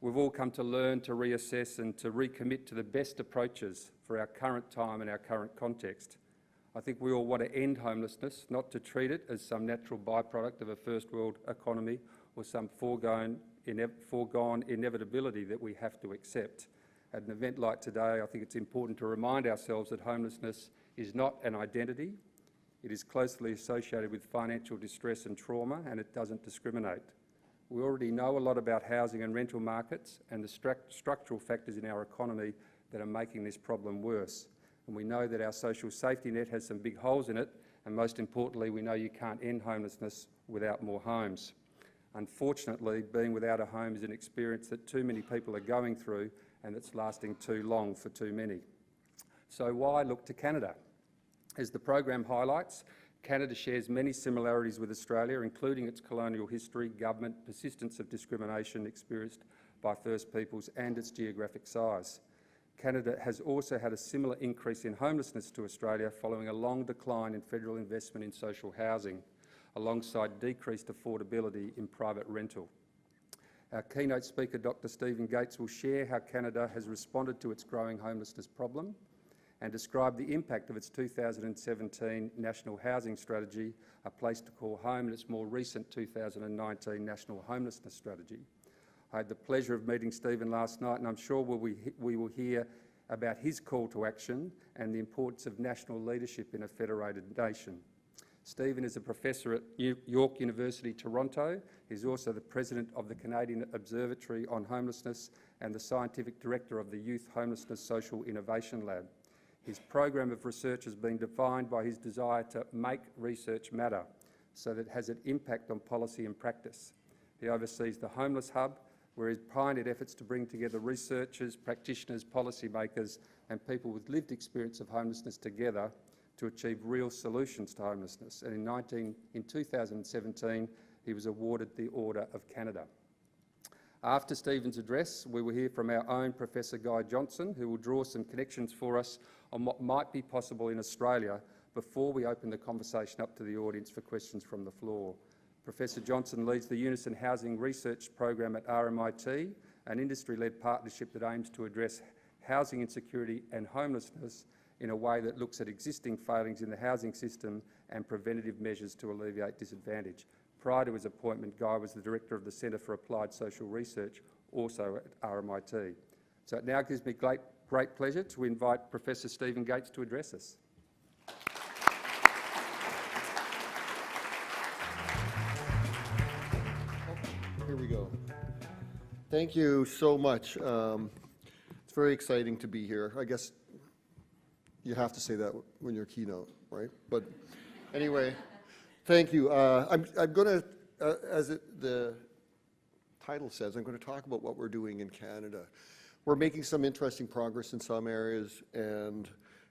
We've all come to learn, to reassess and to recommit to the best approaches for our current time and our current context. I think we all want to end homelessness, not to treat it as some natural byproduct of a first world economy or some foregone inevitability that we have to accept. At an event like today, I think it's important to remind ourselves that homelessness is not an identity. It is closely associated with financial distress and trauma, and it doesn't discriminate. We already know a lot about housing and rental markets and the structural factors in our economy that are making this problem worse. And we know that our social safety net has some big holes in it, and most importantly, we know you can't end homelessness without more homes. Unfortunately, being without a home is an experience that too many people are going through, and it's lasting too long for too many. So why look to Canada? As the program highlights, Canada shares many similarities with Australia, including its colonial history, government, persistence of discrimination experienced by First Peoples and its geographic size. Canada has also had a similar increase in homelessness to Australia following a long decline in federal investment in social housing, alongside decreased affordability in private rental. Our keynote speaker, Dr Stephen Gaetz, will share how Canada has responded to its growing homelessness problem and describe the impact of its 2017 National Housing Strategy, A Place to Call Home, and its more recent 2019 National Homelessness Strategy. I had the pleasure of meeting Stephen last night, and I'm sure we will hear about his call to action and the importance of national leadership in a federated nation. Stephen is a professor at York University, Toronto. He's also the president of the Canadian Observatory on Homelessness and the scientific director of the Youth Homelessness Social Innovation Lab. His program of research has been defined by his desire to make research matter so that it has an impact on policy and practice. He oversees the Homeless Hub, where he's pioneered efforts to bring together researchers, practitioners, policymakers and people with lived experience of homelessness together to achieve real solutions to homelessness. And in 2017, he was awarded the Order of Canada. After Stephen's address, we will hear from our own Professor Guy Johnson, who will draw some connections for us on what might be possible in Australia before we open the conversation up to the audience for questions from the floor. Professor Johnson leads the Unison Housing Research Program at RMIT, an industry-led partnership that aims to address housing insecurity and homelessness in a way that looks at existing failings in the housing system and preventative measures to alleviate disadvantage. Prior to his appointment, Guy was the director of the Centre for Applied Social Research, also at RMIT. So it now gives me great pleasure to invite Professor Stephen Gaetz to address us. Here we go. Thank you so much. It's very exciting to be here. I guess you have to say that when you're keynote, right? But anyway, thank you. I'm going to, as the title says, I'm going to talk about what we're doing in Canada. We're making some interesting progress in some areas, and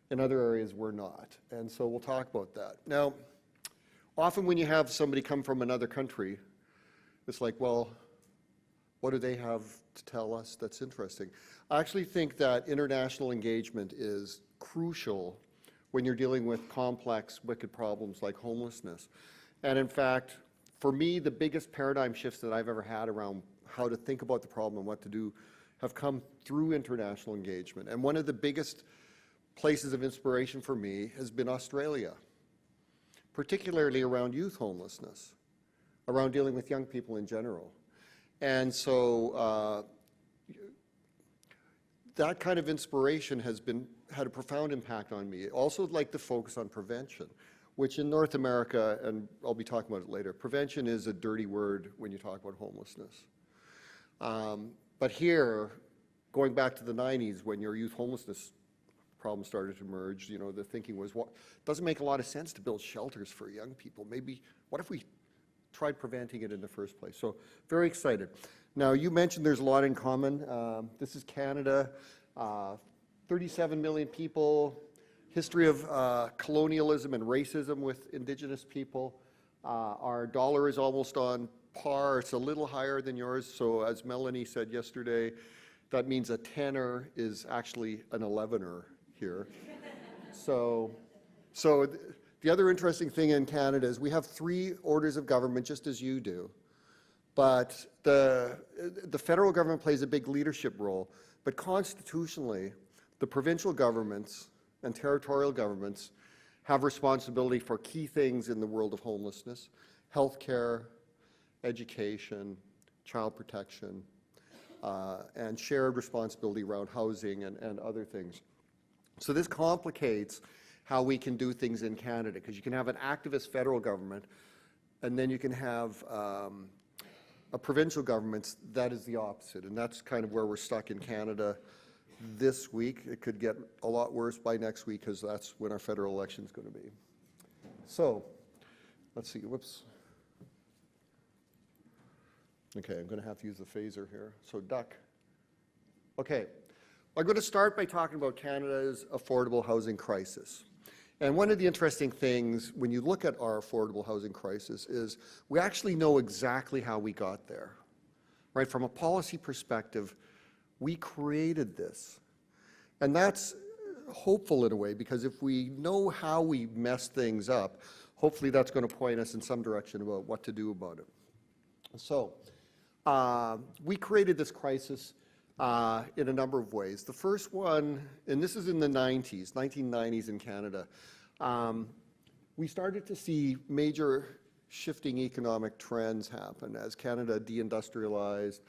in other areas we're not. And so we'll talk about that. Now, often when you have somebody come from another country, it's like, well, what do they have to tell us that's interesting? I actually think that international engagement is crucial when you're dealing with complex, wicked problems like homelessness. And in fact, for me, the biggest paradigm shifts that I've ever had around how to think about the problem and what to do have come through international engagement. And one of the biggest places of inspiration for me has been Australia, particularly around youth homelessness, around dealing with young people in general. And so that kind of inspiration has had a profound impact on me. Also like the focus on prevention, which in North America, and I'll be talking about it later, prevention is a dirty word when you talk about homelessness. But here, going back to the 90s when your youth homelessness problem started to emerge, you know, the thinking was, well, it doesn't make a lot of sense to build shelters for young people. Maybe, what if we tried preventing it in the first place? So very excited. Now, you mentioned there's a lot in common. This is Canada, 37 million people, history of colonialism and racism with Indigenous people. Our dollar is almost on par. It's a little higher than yours. So as Melanie said yesterday, that means a tenner is actually an 11er here. So the other interesting thing in Canada is we have 3 orders of government, just as you do. But the federal government plays a big leadership role. But constitutionally, the provincial governments and territorial governments have responsibility for key things in the world of homelessness: healthcare, education, child protection, and shared responsibility around housing and other things. So this complicates how we can do things in Canada, because you can have an activist federal government, and then you can have a provincial government that is the opposite, and that's kind of where we're stuck in Canada this week. It could get a lot worse by next week, because that's when our federal election is going to be. So, let's see, whoops. Okay, I'm going to have to use the phaser here. So duck. Okay, I'm going to start by talking about Canada's affordable housing crisis. And one of the interesting things when you look at our affordable housing crisis is we actually know exactly how we got there, right? From a policy perspective, we created this. And that's hopeful in a way, because if we know how we mess things up, hopefully that's going to point us in some direction about what to do about it. So we created this crisis in a number of ways. The first one, and this is in the 1990s in Canada, we started to see major shifting economic trends happen as Canada deindustrialized.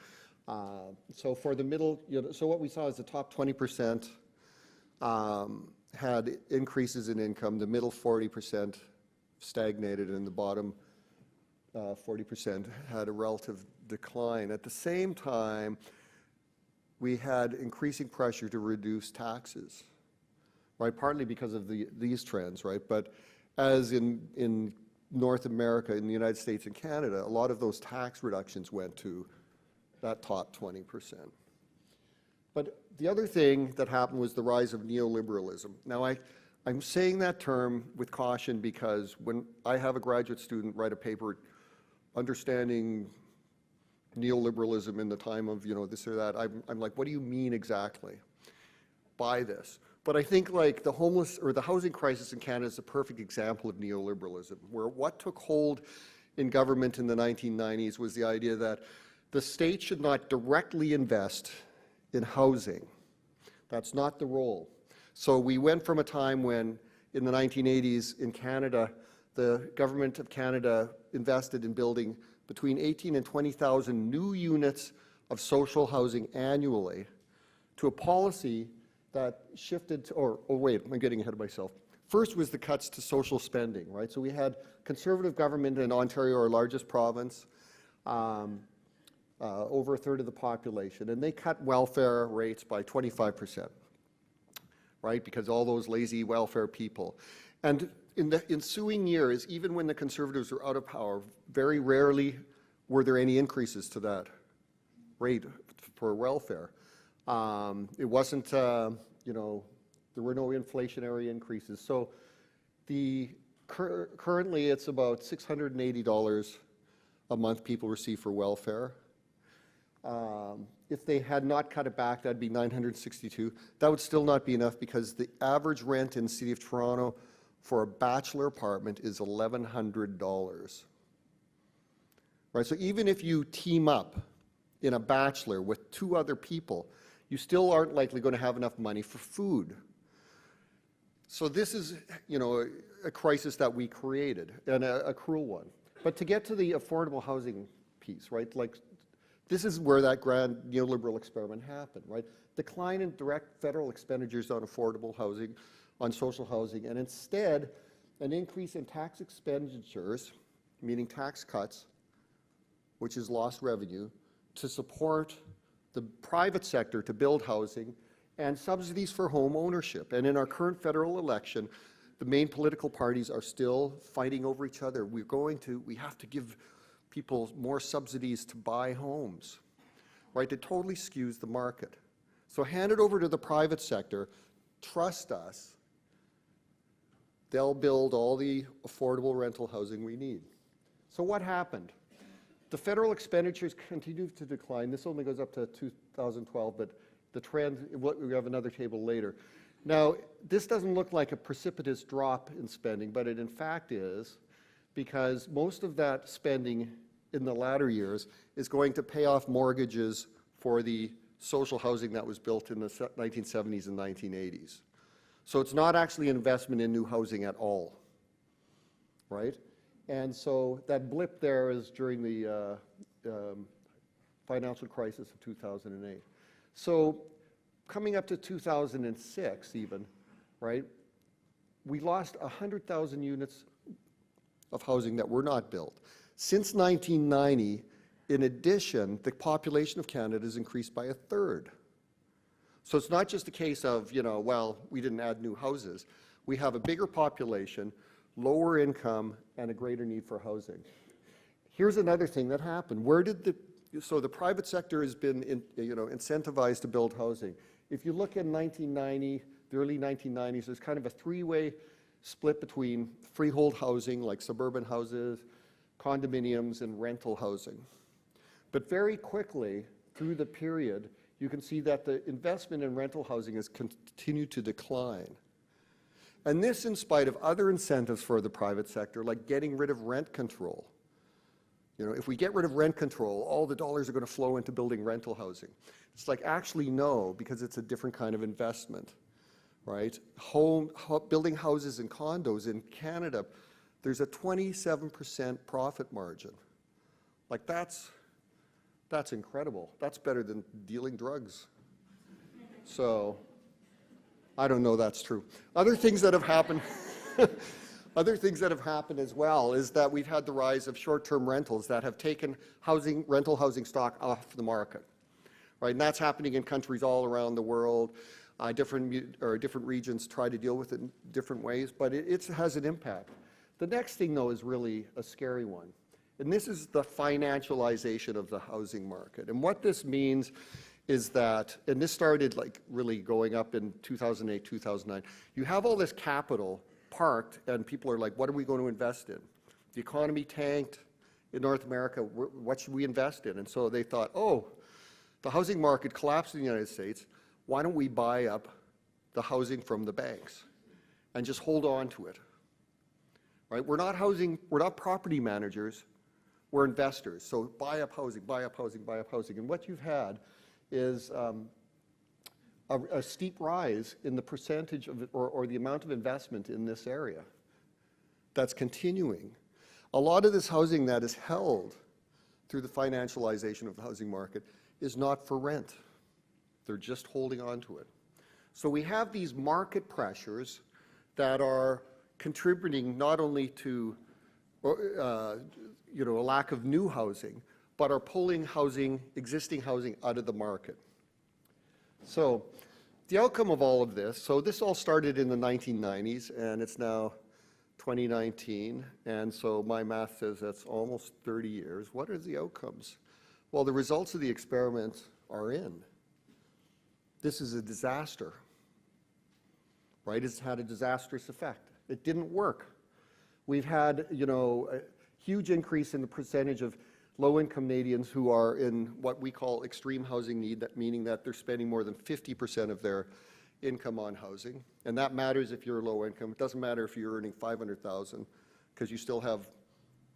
So for the middle, so what we saw is the top 20% had increases in income, the middle 40% stagnated, and the bottom 40% had a relative decline. At the same time, we had increasing pressure to reduce taxes, right? Partly because of these trends, right? But as in North America, in the United States and Canada, a lot of those tax reductions went to that top 20%. But the other thing that happened was the rise of neoliberalism. Now, I'm saying that term with caution because when I have a graduate student write a paper understanding neoliberalism in the time of, this or that, I'm like, what do you mean exactly by this? But I think like the homeless or the housing crisis in Canada is a perfect example of neoliberalism, where what took hold in government in the 1990s was the idea that the state should not directly invest in housing. That's not the role. So we went from a time when, in the 1980s in Canada, the government of Canada invested in building between 18 and 20,000 new units of social housing annually, to a policy that shifted to, oh wait, I'm getting ahead of myself. First was the cuts to social spending, right? So we had Conservative government in Ontario, our largest province, over a third of the population, and they cut welfare rates by 25%, right? Because all those lazy welfare people. And in the ensuing years, even when the Conservatives were out of power, very rarely were there any increases to that rate for welfare. It wasn't, there were no inflationary increases. So currently it's about $680 a month people receive for welfare. If they had not cut it back, that'd be $962. That would still not be enough because the average rent in the City of Toronto for a bachelor apartment is $1,100. Right, so even if you team up in a bachelor with two other people, you still aren't likely going to have enough money for food. So this is, a crisis that we created, and a cruel one. But to get to the affordable housing piece, right, like this is where that grand neoliberal experiment happened, right? Decline in direct federal expenditures on affordable housing, on social housing, and instead an increase in tax expenditures, meaning tax cuts, which is lost revenue, to support the private sector to build housing, and subsidies for home ownership. And in our current federal election, the main political parties are still fighting over each other. We have to give people more subsidies to buy homes, right? It totally skews the market. So hand it over to the private sector, trust us, they'll build all the affordable rental housing we need. So what happened? The federal expenditures continue to decline. This only goes up to 2012, but the trend, we have another table later. Now, this doesn't look like a precipitous drop in spending, but it in fact is, because most of that spending in the latter years is going to pay off mortgages for the social housing that was built in the 1970s and 1980s. So it's not actually an investment in new housing at all, right? And so that blip there is during the financial crisis of 2008. So coming up to 2006 even, right, we lost 100,000 units of housing that were not built. Since 1990, in addition, the population of Canada has increased by 1/3. So it's not just a case of, well, we didn't add new houses. We have a bigger population, lower income, and a greater need for housing. Here's another thing that happened. So the private sector has been incentivized to build housing. If you look in 1990, the early 1990s, there's kind of a three-way split between freehold housing, like suburban houses, condominiums, and rental housing. But very quickly, through the period, you can see that the investment in rental housing has continued to decline. And this in spite of other incentives for the private sector, like getting rid of rent control. You know, if we get rid of rent control, all the dollars are going to flow into building rental housing. It's like, actually no, because it's a different kind of investment, right? Building houses and condos in Canada, there's a 27% profit margin. Like, that's incredible. That's better than dealing drugs. So, I don't know that's true. Other things that have happened, other things that have happened as well is that we've had the rise of short-term rentals that have taken rental housing stock off the market, right? And that's happening in countries all around the world. Different regions try to deal with it in different ways, but it has an impact. The next thing, though, is really a scary one. And this is the financialization of the housing market. And what this means is that, and this started like really going up in 2008, 2009, you have all this capital parked and people are like, what are we going to invest in? The economy tanked in North America, what should we invest in? And so they thought, oh, the housing market collapsed in the United States, why don't we buy up the housing from the banks and just hold on to it, right? We're not property managers, we're investors. So buy up housing, buy up housing, buy up housing. And what you've had is a steep rise in the percentage of, or the amount of investment in this area that's continuing. A lot of this housing that is held through the financialization of the housing market is not for rent. They're just holding on to it. So we have these market pressures that are contributing not only to a lack of new housing, but are pulling existing housing out of the market. So the outcome of all of this, so this all started in the 1990s and it's now 2019, and so my math says that's almost 30 years. What are the outcomes? Well, the results of the experiment are in. This is a disaster, right? It's had a disastrous effect. It didn't work. We've had, a huge increase in the percentage of low-income Canadians who are in what we call extreme housing need, meaning that they're spending more than 50% of their income on housing. And that matters if you're low income. It doesn't matter if you're earning $500,000, because you still have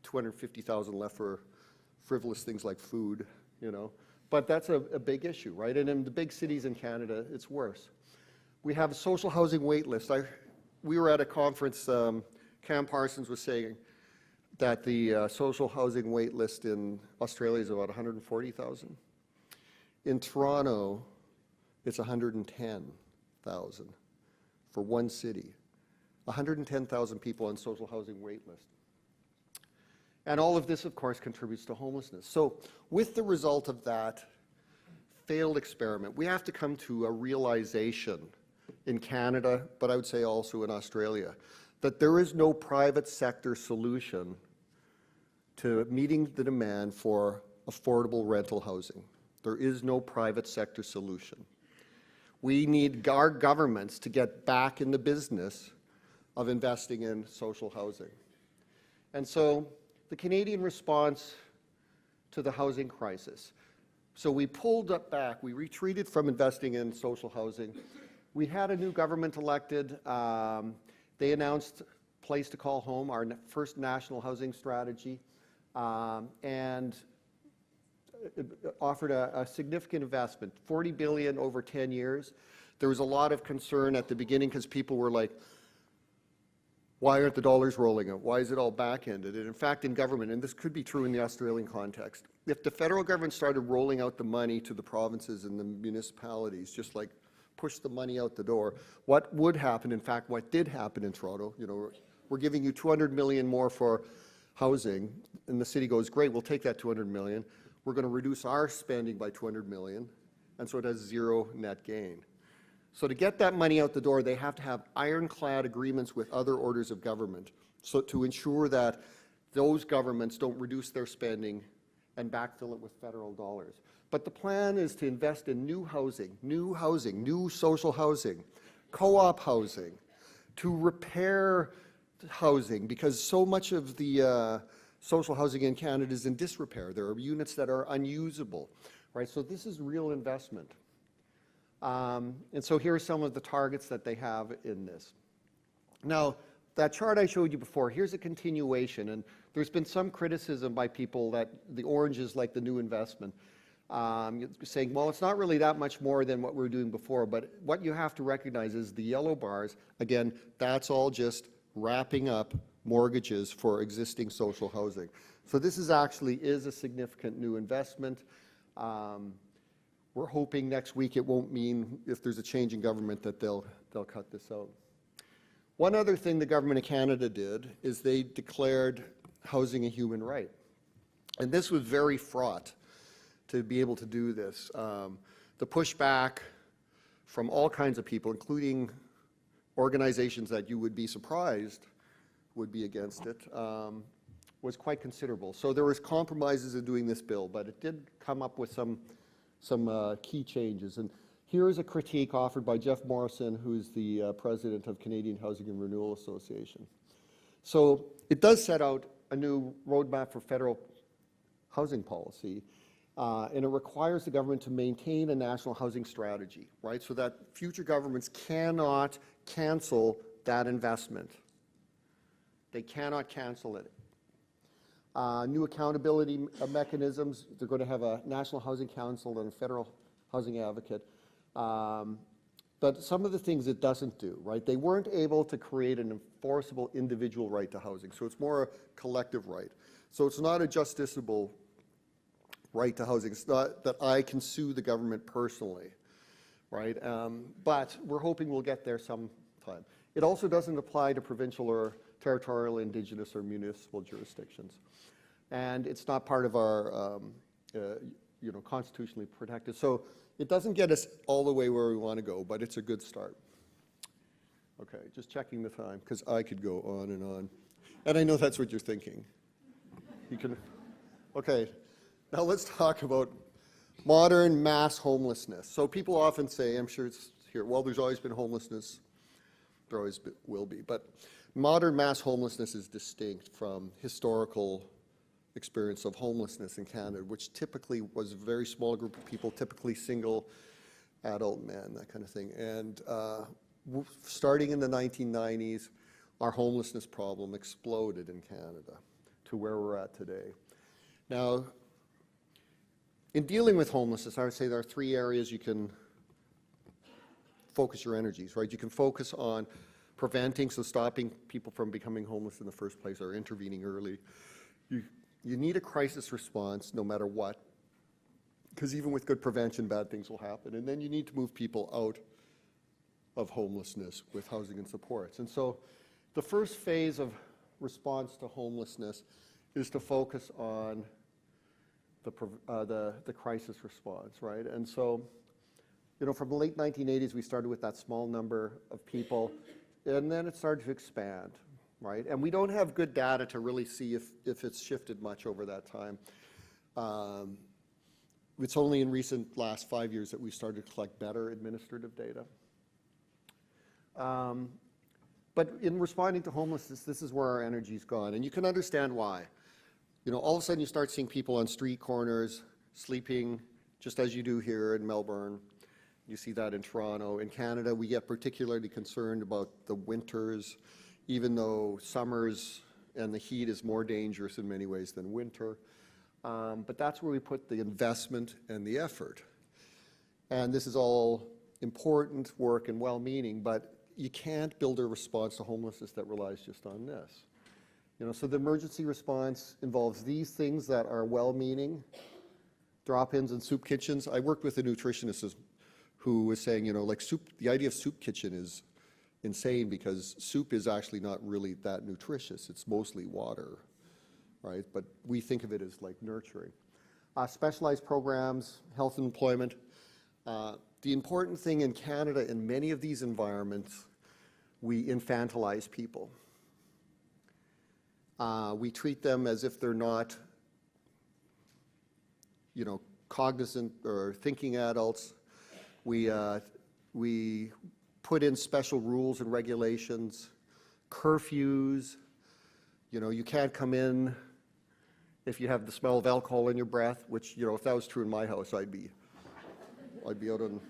$250,000 left for frivolous things like food, But that's a big issue, right? And in the big cities in Canada, it's worse. We have a social housing wait list. We were at a conference, Cam Parsons was saying that the social housing wait list in Australia is about 140,000. In Toronto, it's 110,000 for one city. 110,000 people on social housing wait list. And all of this, of course, contributes to homelessness. So with the result of that failed experiment, we have to come to a realization in Canada, but I would say also in Australia, that there is no private sector solution to meeting the demand for affordable rental housing. There is no private sector solution. We need our governments to get back in the business of investing in social housing. And so the Canadian response to the housing crisis. So we pulled up back, we retreated from investing in social housing. We had a new government elected. They announced Place to Call Home, our first national housing strategy, and offered a significant investment, $40 billion over 10 years. There was a lot of concern at the beginning because people were like, why aren't the dollars rolling out? Why is it all back-ended? And in fact, in government, and this could be true in the Australian context, if the federal government started rolling out the money to the provinces and the municipalities, just like push the money out the door, what would happen, in fact, what did happen in Toronto, we're giving you $200 million more for housing, and the city goes, great, we'll take that $200 million. We're going to reduce our spending by $200 million, and so it has zero net gain. So to get that money out the door, they have to have ironclad agreements with other orders of government, so to ensure that those governments don't reduce their spending and backfill it with federal dollars. But the plan is to invest in new housing, new social housing, co-op housing, to repair housing, because so much of the social housing in Canada is in disrepair. There are units that are unusable, right? So this is real investment. And so here are some of the targets that they have in this. Now, that chart I showed you before, here's a continuation, and there's been some criticism by people that the orange is like the new investment, saying, well, it's not really that much more than what we were doing before, but what you have to recognize is the yellow bars, again, that's all just wrapping up mortgages for existing social housing. So this is actually a significant new investment. We're hoping next week it won't mean, if there's a change in government, that they'll cut this out. One other thing the government of Canada did is they declared housing a human right. And this was very fraught to be able to do this. The pushback from all kinds of people, including organizations that you would be surprised would be against it, was quite considerable. So there was compromises in doing this bill, but it did come up with some key changes. And here is a critique offered by Jeff Morrison, who's the president of Canadian Housing and Renewal Association. So it does set out a new roadmap for federal housing policy, and it requires the government to maintain a national housing strategy, right? So that future governments cannot cancel that investment. They cannot cancel it. New accountability mechanisms. They're going to have a National Housing Council and a federal housing advocate. But some of the things it doesn't do, right? They weren't able to create an enforceable individual right to housing. So it's more a collective right. So it's not a justiciable right to housing. It's not that I can sue the government personally, right? But we're hoping we'll get there sometime. It also doesn't apply to provincial or territorial, indigenous, or municipal jurisdictions. And it's not part of our, constitutionally protected. So it doesn't get us all the way where we want to go, but it's a good start. Okay, just checking the time, because I could go on and on. And I know that's what you're thinking. You can, okay, now let's talk about modern mass homelessness. So people often say, I'm sure it's here, well, there's always been homelessness, there always will be, but modern mass homelessness is distinct from historical experience of homelessness in Canada, which typically was a very small group of people, typically single adult men, that kind of thing. And starting in the 1990s, our homelessness problem exploded in Canada to where we're at today. Now, in dealing with homelessness, I would say there are three areas you can focus your energies, right? You can focus on preventing, so stopping people from becoming homeless in the first place, or intervening early. You need a crisis response no matter what, because even with good prevention, bad things will happen. And then you need to move people out of homelessness with housing and supports. And so the first phase of response to homelessness is to focus on the crisis response, right? And so, from the late 1980s, we started with that small number of people, and then it started to expand, right? And we don't have good data to really see if it's shifted much over that time. It's only in recent last 5 years that we started to collect better administrative data. But in responding to homelessness, this is where our energy's gone, and you can understand why. All of a sudden you start seeing people on street corners sleeping just as you do here in Melbourne. You see that in Toronto. In Canada, we get particularly concerned about the winters, even though summers and the heat is more dangerous in many ways than winter. But that's where we put the investment and the effort. And this is all important work and well-meaning, but you can't build a response to homelessness that relies just on this. So the emergency response involves these things that are well-meaning, drop-ins and soup kitchens. I worked with a nutritionist who was saying, like soup, the idea of soup kitchen is insane because soup is actually not really that nutritious. It's mostly water, right? But we think of it as like nurturing. Specialized programs, health and employment. The important thing in Canada, in many of these environments, we infantilize people. We treat them as if they're not, cognizant or thinking adults. We put in special rules and regulations, curfews. You can't come in if you have the smell of alcohol in your breath, which, if that was true in my house, I'd be out on,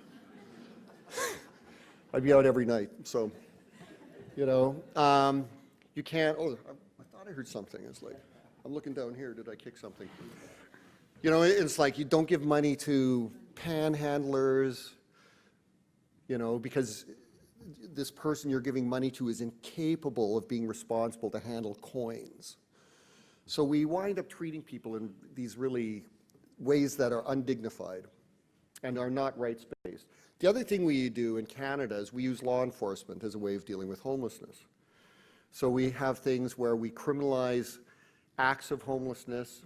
I'd be out every night. So, You can't, oh, I thought I heard something. It's like, I'm looking down here, did I kick something? You know, it's like you don't give money to panhandlers, you know, because this person you're giving money to is incapable of being responsible to handle coins. So we wind up treating people in these really ways that are undignified and are not rights-based. The other thing we do in Canada is we use law enforcement as a way of dealing with homelessness. So we have things where we criminalize acts of homelessness.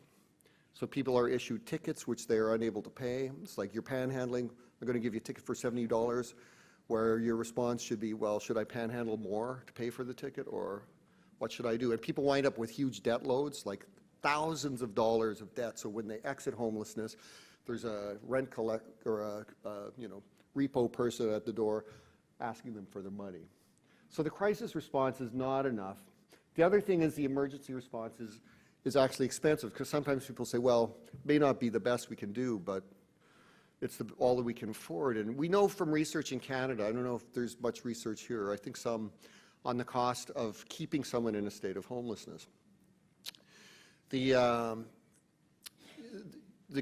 So people are issued tickets which they are unable to pay. It's like you're panhandling, they're going to give you a ticket for $70, where your response should be, well, should I panhandle more to pay for the ticket, or what should I do? And people wind up with huge debt loads, like thousands of dollars of debt. So when they exit homelessness, there's a rent collect or a repo person at the door asking them for their money. So the crisis response is not enough. The other thing is the emergency response is actually expensive, because sometimes people say, well, it may not be the best we can do, but it's all that we can afford. And we know from research in Canada, I don't know if there's much research here, I think some, on the cost of keeping someone in a state of homelessness. The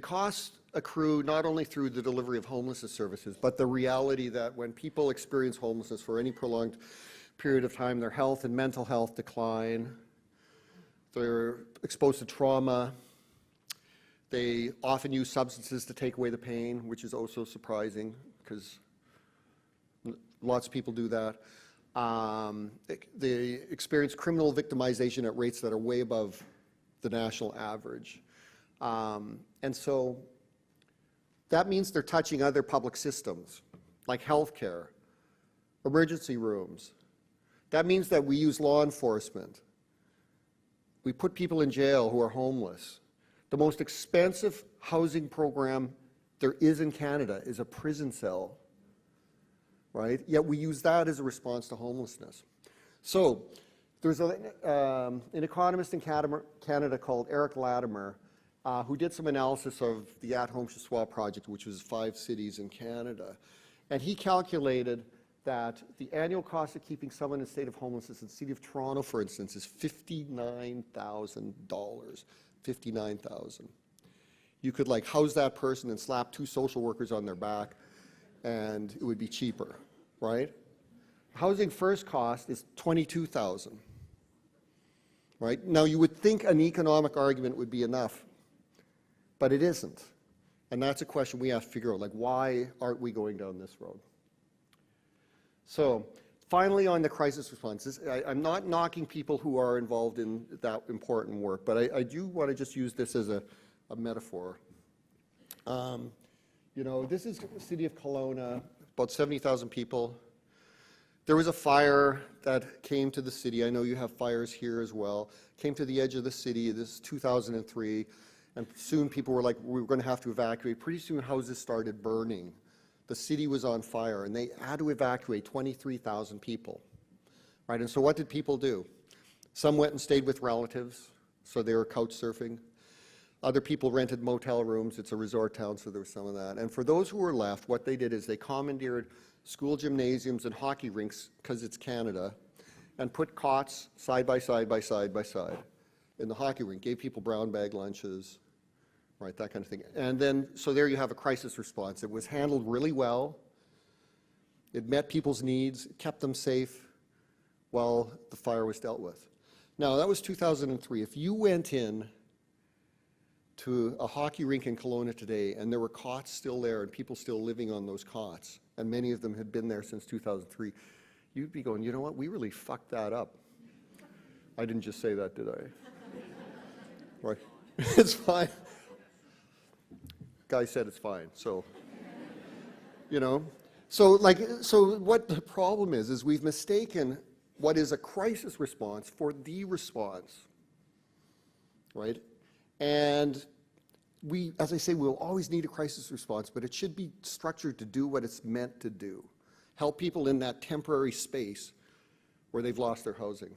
costs accrue not only through the delivery of homelessness services, but the reality that when people experience homelessness for any prolonged period of time, their health and mental health decline, they're exposed to trauma, they often use substances to take away the pain, which is also surprising, because lots of people do that. They experience criminal victimization at rates that are way above the national average. And so that means they're touching other public systems, like healthcare, emergency rooms. That means that we use law enforcement. We put people in jail who are homeless. The most expensive housing program there is in Canada is a prison cell, right? Yet we use that as a response to homelessness. So there's an economist in Canada called Eric Latimer who did some analysis of the At-Home Chez Soi project, which was 5 cities in Canada. And he calculated that the annual cost of keeping someone in a state of homelessness in the city of Toronto, for instance, is $59,000. $59,000. You could like house that person and slap 2 social workers on their back, and it would be cheaper, right? Housing first cost is $22,000, right? Now you would think an economic argument would be enough, but it isn't. And that's a question we have to figure out, like, why aren't we going down this road? So finally, on the crisis response, I'm not knocking people who are involved in that important work, but I do want to just use this as a metaphor. You know, this is the city of Kelowna, about 70,000 people. There was a fire that came to the city. I know you have fires here as well. Came to the edge of the city. This is 2003. And soon people were like, we were going to have to evacuate. Pretty soon houses started burning. The city was on fire, and they had to evacuate 23,000 people, right? And so what did people do? Some went and stayed with relatives, so they were couch surfing. Other people rented motel rooms. It's a resort town, so there was some of that. And for those who were left, what they did is they commandeered school gymnasiums and hockey rinks, because it's Canada, and put cots side by side by side by side in the hockey rink, gave people brown bag lunches, right, that kind of thing. And then, so there you have a crisis response. It was handled really well. It met people's needs, it kept them safe while the fire was dealt with. Now, that was 2003. If you went in to a hockey rink in Kelowna today and there were cots still there and people still living on those cots, and many of them had been there since 2003, you'd be going, you know what, we really fucked that up. I didn't just say that, did I? Right, it's fine. Guy said it's fine, so, you know. So what the problem is we've mistaken what is a crisis response for the response, right? And we, as I say, we'll always need a crisis response, but it should be structured to do what it's meant to do. Help people in that temporary space where they've lost their housing.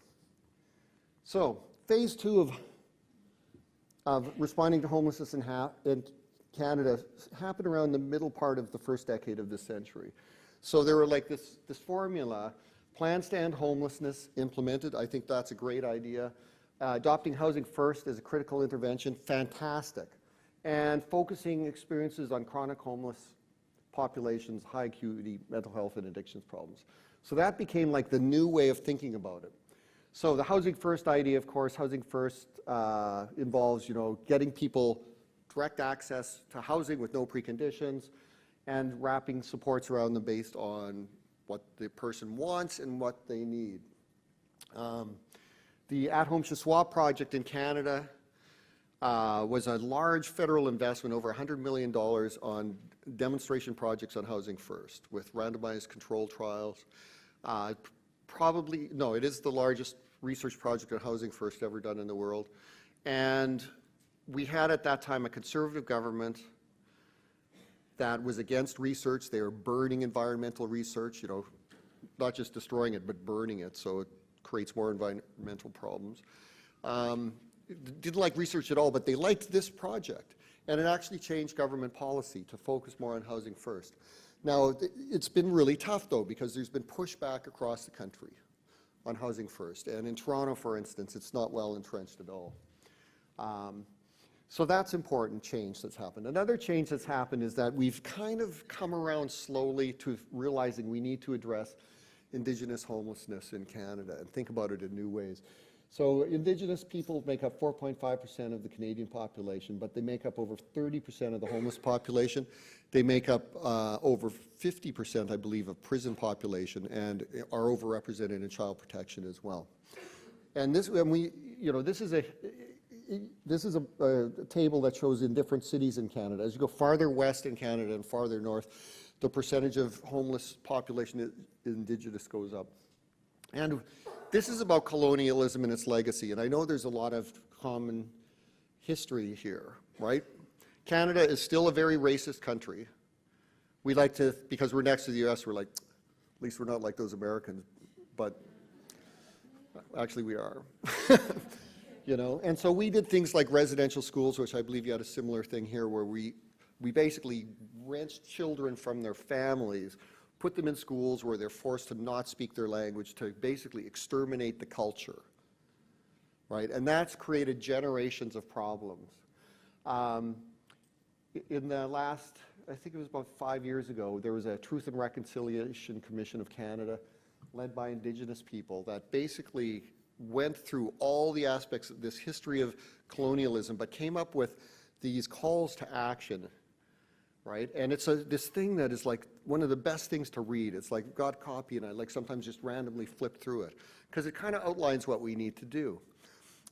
So, phase 2 of responding to homelessness in Canada happened around the middle part of the first decade of this century. So there were like this formula Plans to end homelessness implemented. I think that's a great idea. Adopting housing first as a critical intervention, fantastic. And focusing experiences on chronic homeless populations, high acuity mental health and addictions problems. So that became like the new way of thinking about it. So the housing first idea, of course, housing first involves, getting people direct access to housing with no preconditions and wrapping supports around them based on what the person wants and what they need. The At-Home Shuswap project in Canada was a large federal investment, over $100 million on demonstration projects on housing first with randomized control trials. It is the largest research project on housing first ever done in the world. And we had at that time a conservative government that was against research. They were burning environmental research, not just destroying it, but burning it, so it creates more environmental problems. Didn't like research at all, but they liked this project. And it actually changed government policy to focus more on housing first. Now, it's been really tough, though, because there's been pushback across the country on housing first. And in Toronto, for instance, it's not well entrenched at all. So that's important change that's happened. Another change that's happened is that we've kind of come around slowly to realizing we need to address Indigenous homelessness in Canada and think about it in new ways. So Indigenous people make up 4.5% of the Canadian population, but they make up over 30% of the homeless population. They make up over 50%, I believe, of prison population and are overrepresented in child protection as well. And this is a table that shows in different cities in Canada. As you go farther west in Canada and farther north, the percentage of homeless population Indigenous goes up. And this is about colonialism and its legacy, and I know there's a lot of common history here, right? Canada is still a very racist country. We like to, because we're next to the US, we're like, at least we're not like those Americans, but actually we are. And so we did things like residential schools, which I believe you had a similar thing here, where we basically wrenched children from their families, put them in schools where they're forced to not speak their language, to basically exterminate the culture, right? And that's created generations of problems. In the last, I think it was about 5 years ago, there was a Truth and Reconciliation Commission of Canada, led by Indigenous people, that basically went through all the aspects of this history of colonialism, but came up with these calls to action, right? And it's this thing that is like one of the best things to read. It's like got a copy and I like sometimes just randomly flip through it because it kind of outlines what we need to do.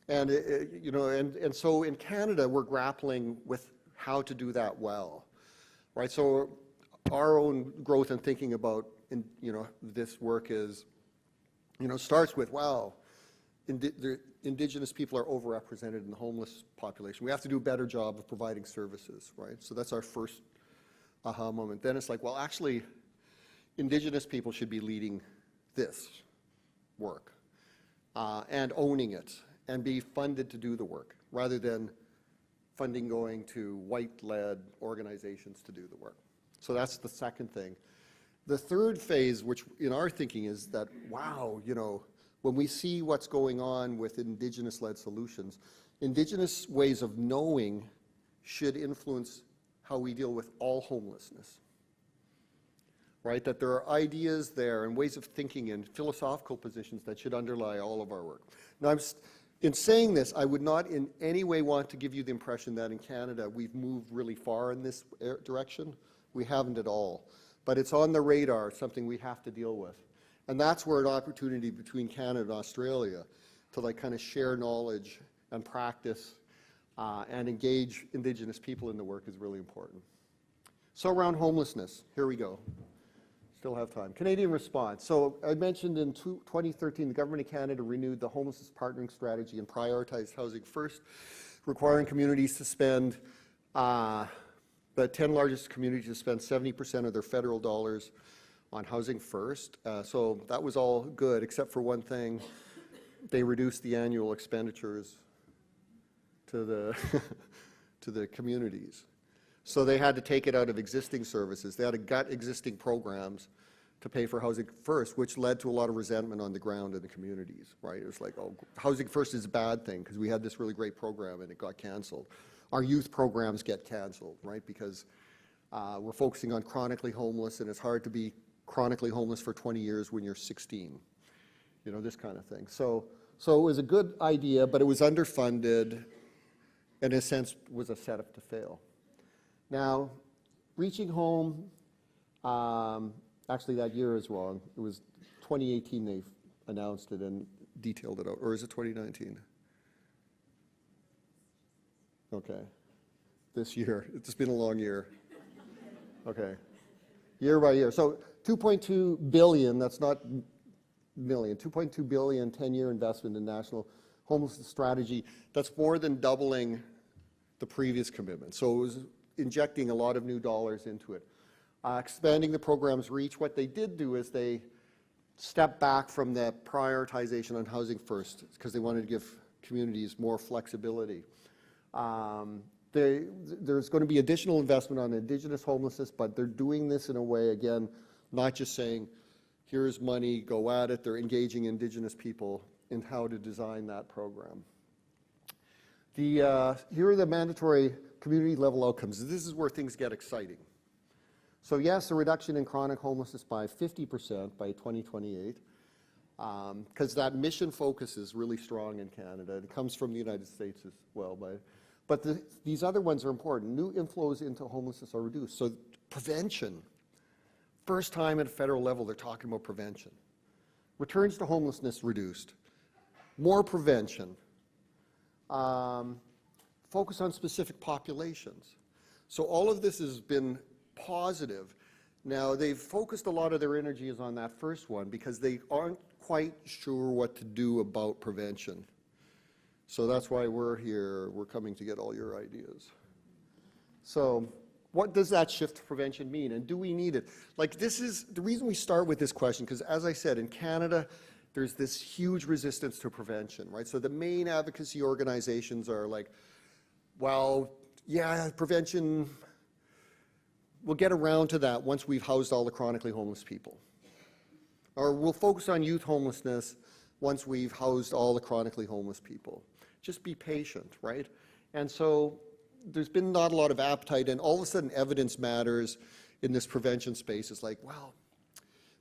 And and so in Canada we're grappling with how to do that well, right? So our own growth and thinking about this work is starts with the Indigenous people are overrepresented in the homeless population. We have to do a better job of providing services, right? So that's our first aha moment. Then it's like, well, actually, Indigenous people should be leading this work and owning it and be funded to do the work rather than funding going to white-led organizations to do the work. So that's the second thing. The third phase, which in our thinking is that, wow, when we see what's going on with Indigenous-led solutions, Indigenous ways of knowing should influence how we deal with all homelessness, right? That there are ideas there and ways of thinking and philosophical positions that should underlie all of our work. Now, in saying this, I would not in any way want to give you the impression that in Canada we've moved really far in this direction. We haven't at all. But it's on the radar, something we have to deal with. And that's where an opportunity between Canada and Australia to kind of share knowledge and practice and engage Indigenous people in the work is really important. So around homelessness, here we go. Still have time. Canadian response. So I mentioned in 2013, the Government of Canada renewed the homelessness partnering strategy and prioritized housing first, requiring communities to spend, the 10 largest communities to spend 70% of their federal dollars on housing first. So that was all good, except for one thing. They reduced the annual expenditures to the communities. So they had to take it out of existing services. They had to gut existing programs to pay for Housing First, which led to a lot of resentment on the ground in the communities, right? It was like, oh, Housing First is a bad thing because we had this really great program and it got canceled. Our youth programs get canceled, right? Because we're focusing on chronically homeless, and it's hard to be chronically homeless for 20 years when you're 16, you know, this kind of thing. So it was a good idea, but it was underfunded, and in a sense was a setup to fail. Now, reaching home, actually that year as well, it was 2018 they announced it and detailed it out, or is it 2019? Okay, this year, it's been a long year. Okay, year by year. So 2.2 billion, that's not million, 2.2 billion 10-year investment in national homelessness strategy. That's more than doubling the previous commitment. So it was injecting a lot of new dollars into it. Expanding the program's reach, what they did do is they stepped back from the prioritization on Housing First because they wanted to give communities more flexibility. There's going to be additional investment on Indigenous homelessness, but they're doing this in a way, again, not just saying, here's money, go at it. They're engaging Indigenous people in how to design that program. Here are the mandatory community level outcomes. This is where things get exciting. So yes, a reduction in chronic homelessness by 50% by 2028, because that mission focus is really strong in Canada. It comes from the United States as well. But these other ones are important. New inflows into homelessness are reduced. So prevention, first time at a federal level they're talking about prevention. Returns to homelessness reduced. More prevention. Focus on specific populations. So all of this has been positive. Now, they've focused a lot of their energies on that first one because they aren't quite sure what to do about prevention. So that's why we're here. We're coming to get all your ideas. So what does that shift to prevention mean, and do we need it? Like, this is the reason we start with this question, because as I said, in Canada, there's this huge resistance to prevention, right? So the main advocacy organizations are like, well, yeah, prevention, we'll get around to that once we've housed all the chronically homeless people. Or we'll focus on youth homelessness once we've housed all the chronically homeless people. Just be patient, right? And so there's been not a lot of appetite, and all of a sudden evidence matters in this prevention space. It's like, well,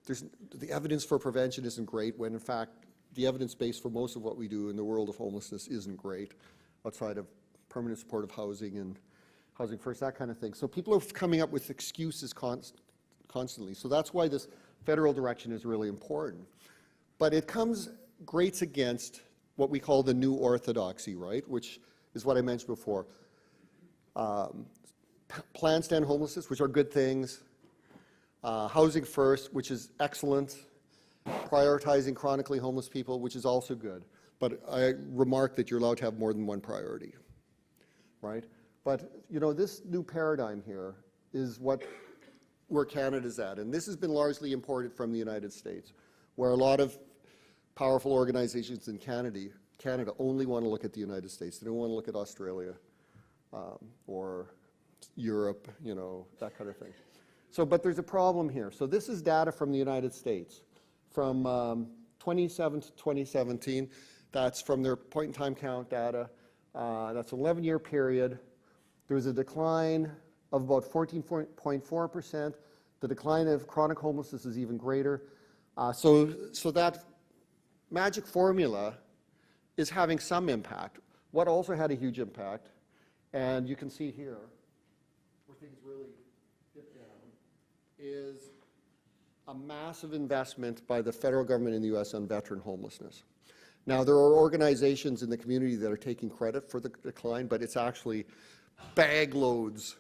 the evidence for prevention isn't great, when in fact the evidence base for most of what we do in the world of homelessness isn't great, outside of permanent supportive housing and Housing First, that kind of thing. So people are coming up with excuses constantly. So that's why this federal direction is really important. But it grates against what we call the new orthodoxy, right? Which is what I mentioned before. Plans to end homelessness, which are good things. Housing First, which is excellent. Prioritizing chronically homeless people, which is also good. But I remark that you're allowed to have more than one priority, right? But, you know, this new paradigm here is where Canada's at. And this has been largely imported from the United States, where a lot of powerful organizations in Canada only want to look at the United States. They don't want to look at Australia or Europe, you know, that kind of thing. So, but there's a problem here. So this is data from the United States from 2007 to 2017. That's from their point-in-time count data. That's an 11-year period. There was a decline of about 14.4%. The decline of chronic homelessness is even greater. So that magic formula is having some impact. What also had a huge impact, and you can see here, where things really dip down, is a massive investment by the federal government in the US on veteran homelessness. Now, there are organizations in the community that are taking credit for the decline, but it's actually bag loads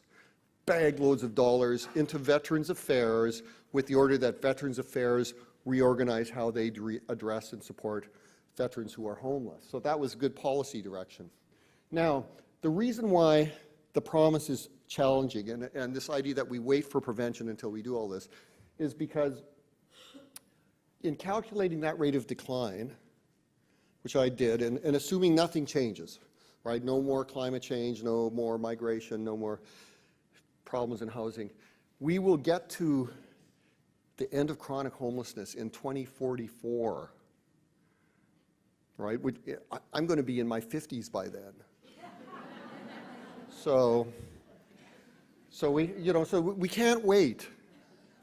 of dollars into Veterans Affairs, with the order that Veterans Affairs reorganize how they address and support veterans who are homeless. So that was good policy direction. Now, the reason why the promise is challenging, and this idea that we wait for prevention until we do all this, is because in calculating that rate of decline, which I did, and assuming nothing changes, right? No more climate change, no more migration, no more problems in housing, we will get to the end of chronic homelessness in 2044, right? I'm going to be in my 50s by then. So we can't wait.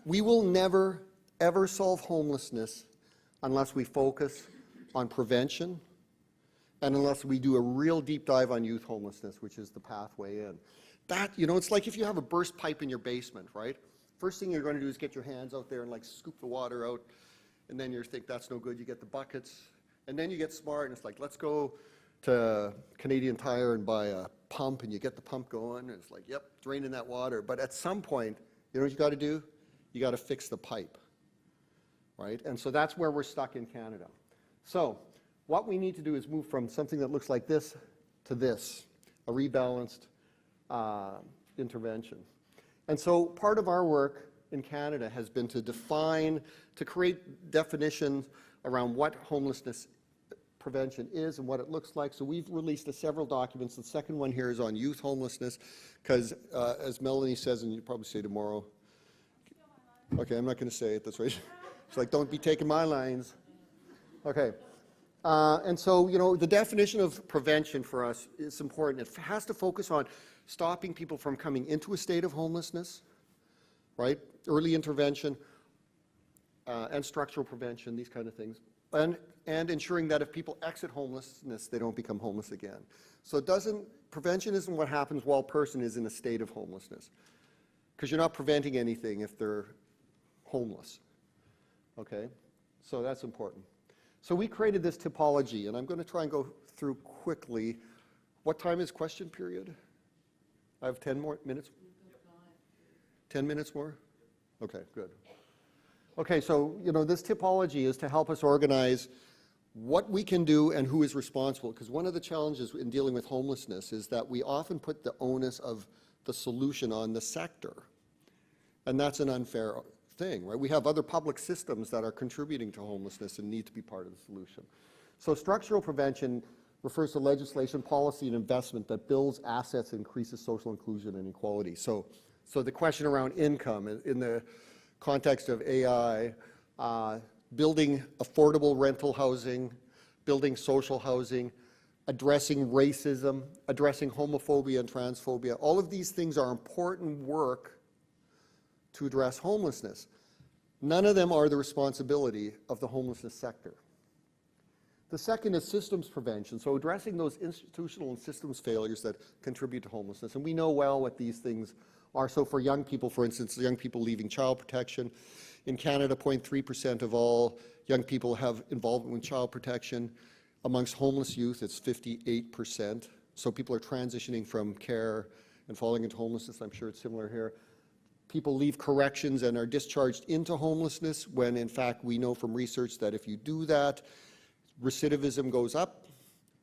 We will never, ever solve homelessness unless we focus on prevention and unless we do a real deep dive on youth homelessness, which is the pathway in. That, it's like if you have a burst pipe in your basement, right? First thing you're going to do is get your hands out there and like scoop the water out, and then you think that's no good. You get the buckets, and then you get smart, and it's like, let's go to Canadian Tire and buy a pump, and you get the pump going, and it's like, yep, draining that water. But at some point, you know what you got to do? You got to fix the pipe, right? And so that's where we're stuck in Canada. So what we need to do is move from something that looks like this to this, a rebalanced intervention. And so part of our work in Canada has been to create definitions around what homelessness prevention is and what it looks like. So we've released several documents. The second one here is on youth homelessness, because as Melanie says, and you'll probably say tomorrow, okay, I'm not going to say it this way. It's like, don't be taking my lines. Okay. And so, the definition of prevention for us is important. It has to focus on stopping people from coming into a state of homelessness, right? Early intervention and structural prevention, these kind of things. And ensuring that if people exit homelessness, they don't become homeless again. So prevention isn't what happens while a person is in a state of homelessness, because you're not preventing anything if they're homeless, okay? So that's important. So we created this typology, and I'm going to try and go through quickly. What time is question period? I have 10 more minutes? 10 minutes more? Okay, good. Okay, so, this typology is to help us organize what we can do and who is responsible, because one of the challenges in dealing with homelessness is that we often put the onus of the solution on the sector, and that's an unfair thing, right? We have other public systems that are contributing to homelessness and need to be part of the solution. So structural prevention refers to legislation, policy, and investment that builds assets and increases social inclusion and equality. So the question around income in the context of AI, building affordable rental housing, building social housing, addressing racism, addressing homophobia and transphobia, all of these things are important work to address homelessness. None of them are the responsibility of the homelessness sector. The second is systems prevention, so addressing those institutional and systems failures that contribute to homelessness. And we know well what these things are. So for young people, for instance, young people leaving child protection. In Canada, 0.3% of all young people have involvement with child protection. Amongst homeless youth, it's 58%. So people are transitioning from care and falling into homelessness. I'm sure it's similar here. People leave corrections and are discharged into homelessness when, in fact, we know from research that if you do that, recidivism goes up,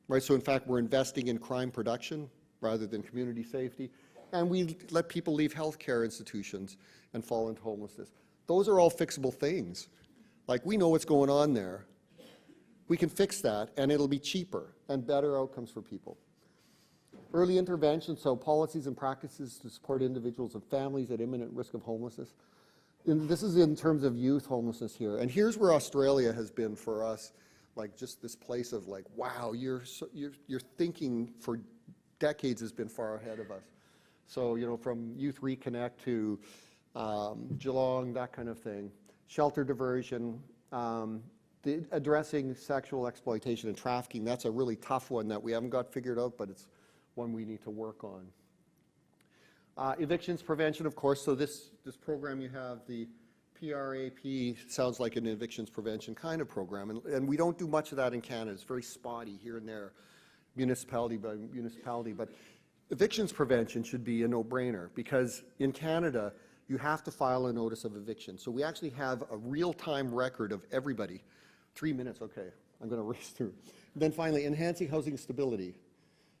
right? So in fact, we're investing in crime production rather than community safety. And we let people leave healthcare institutions and fall into homelessness. Those are all fixable things. Like, we know what's going on there. We can fix that, and it'll be cheaper and better outcomes for people. Early intervention, so policies and practices to support individuals and families at imminent risk of homelessness. And this is in terms of youth homelessness here. And here's where Australia has been for us, like just this place of like, wow, your thinking for decades has been far ahead of us. So, from Youth Reconnect to Geelong, that kind of thing. Shelter diversion, addressing sexual exploitation and trafficking, that's a really tough one that we haven't got figured out, but it's one we need to work on. Evictions prevention, of course, so this program you have, the PRAP, sounds like an evictions prevention kind of program, and we don't do much of that in Canada. It's very spotty here and there, municipality by municipality, but evictions prevention should be a no-brainer, because in Canada, you have to file a notice of eviction. So we actually have a real-time record of everybody. 3 minutes, okay, I'm going to race through. And then finally, enhancing housing stability.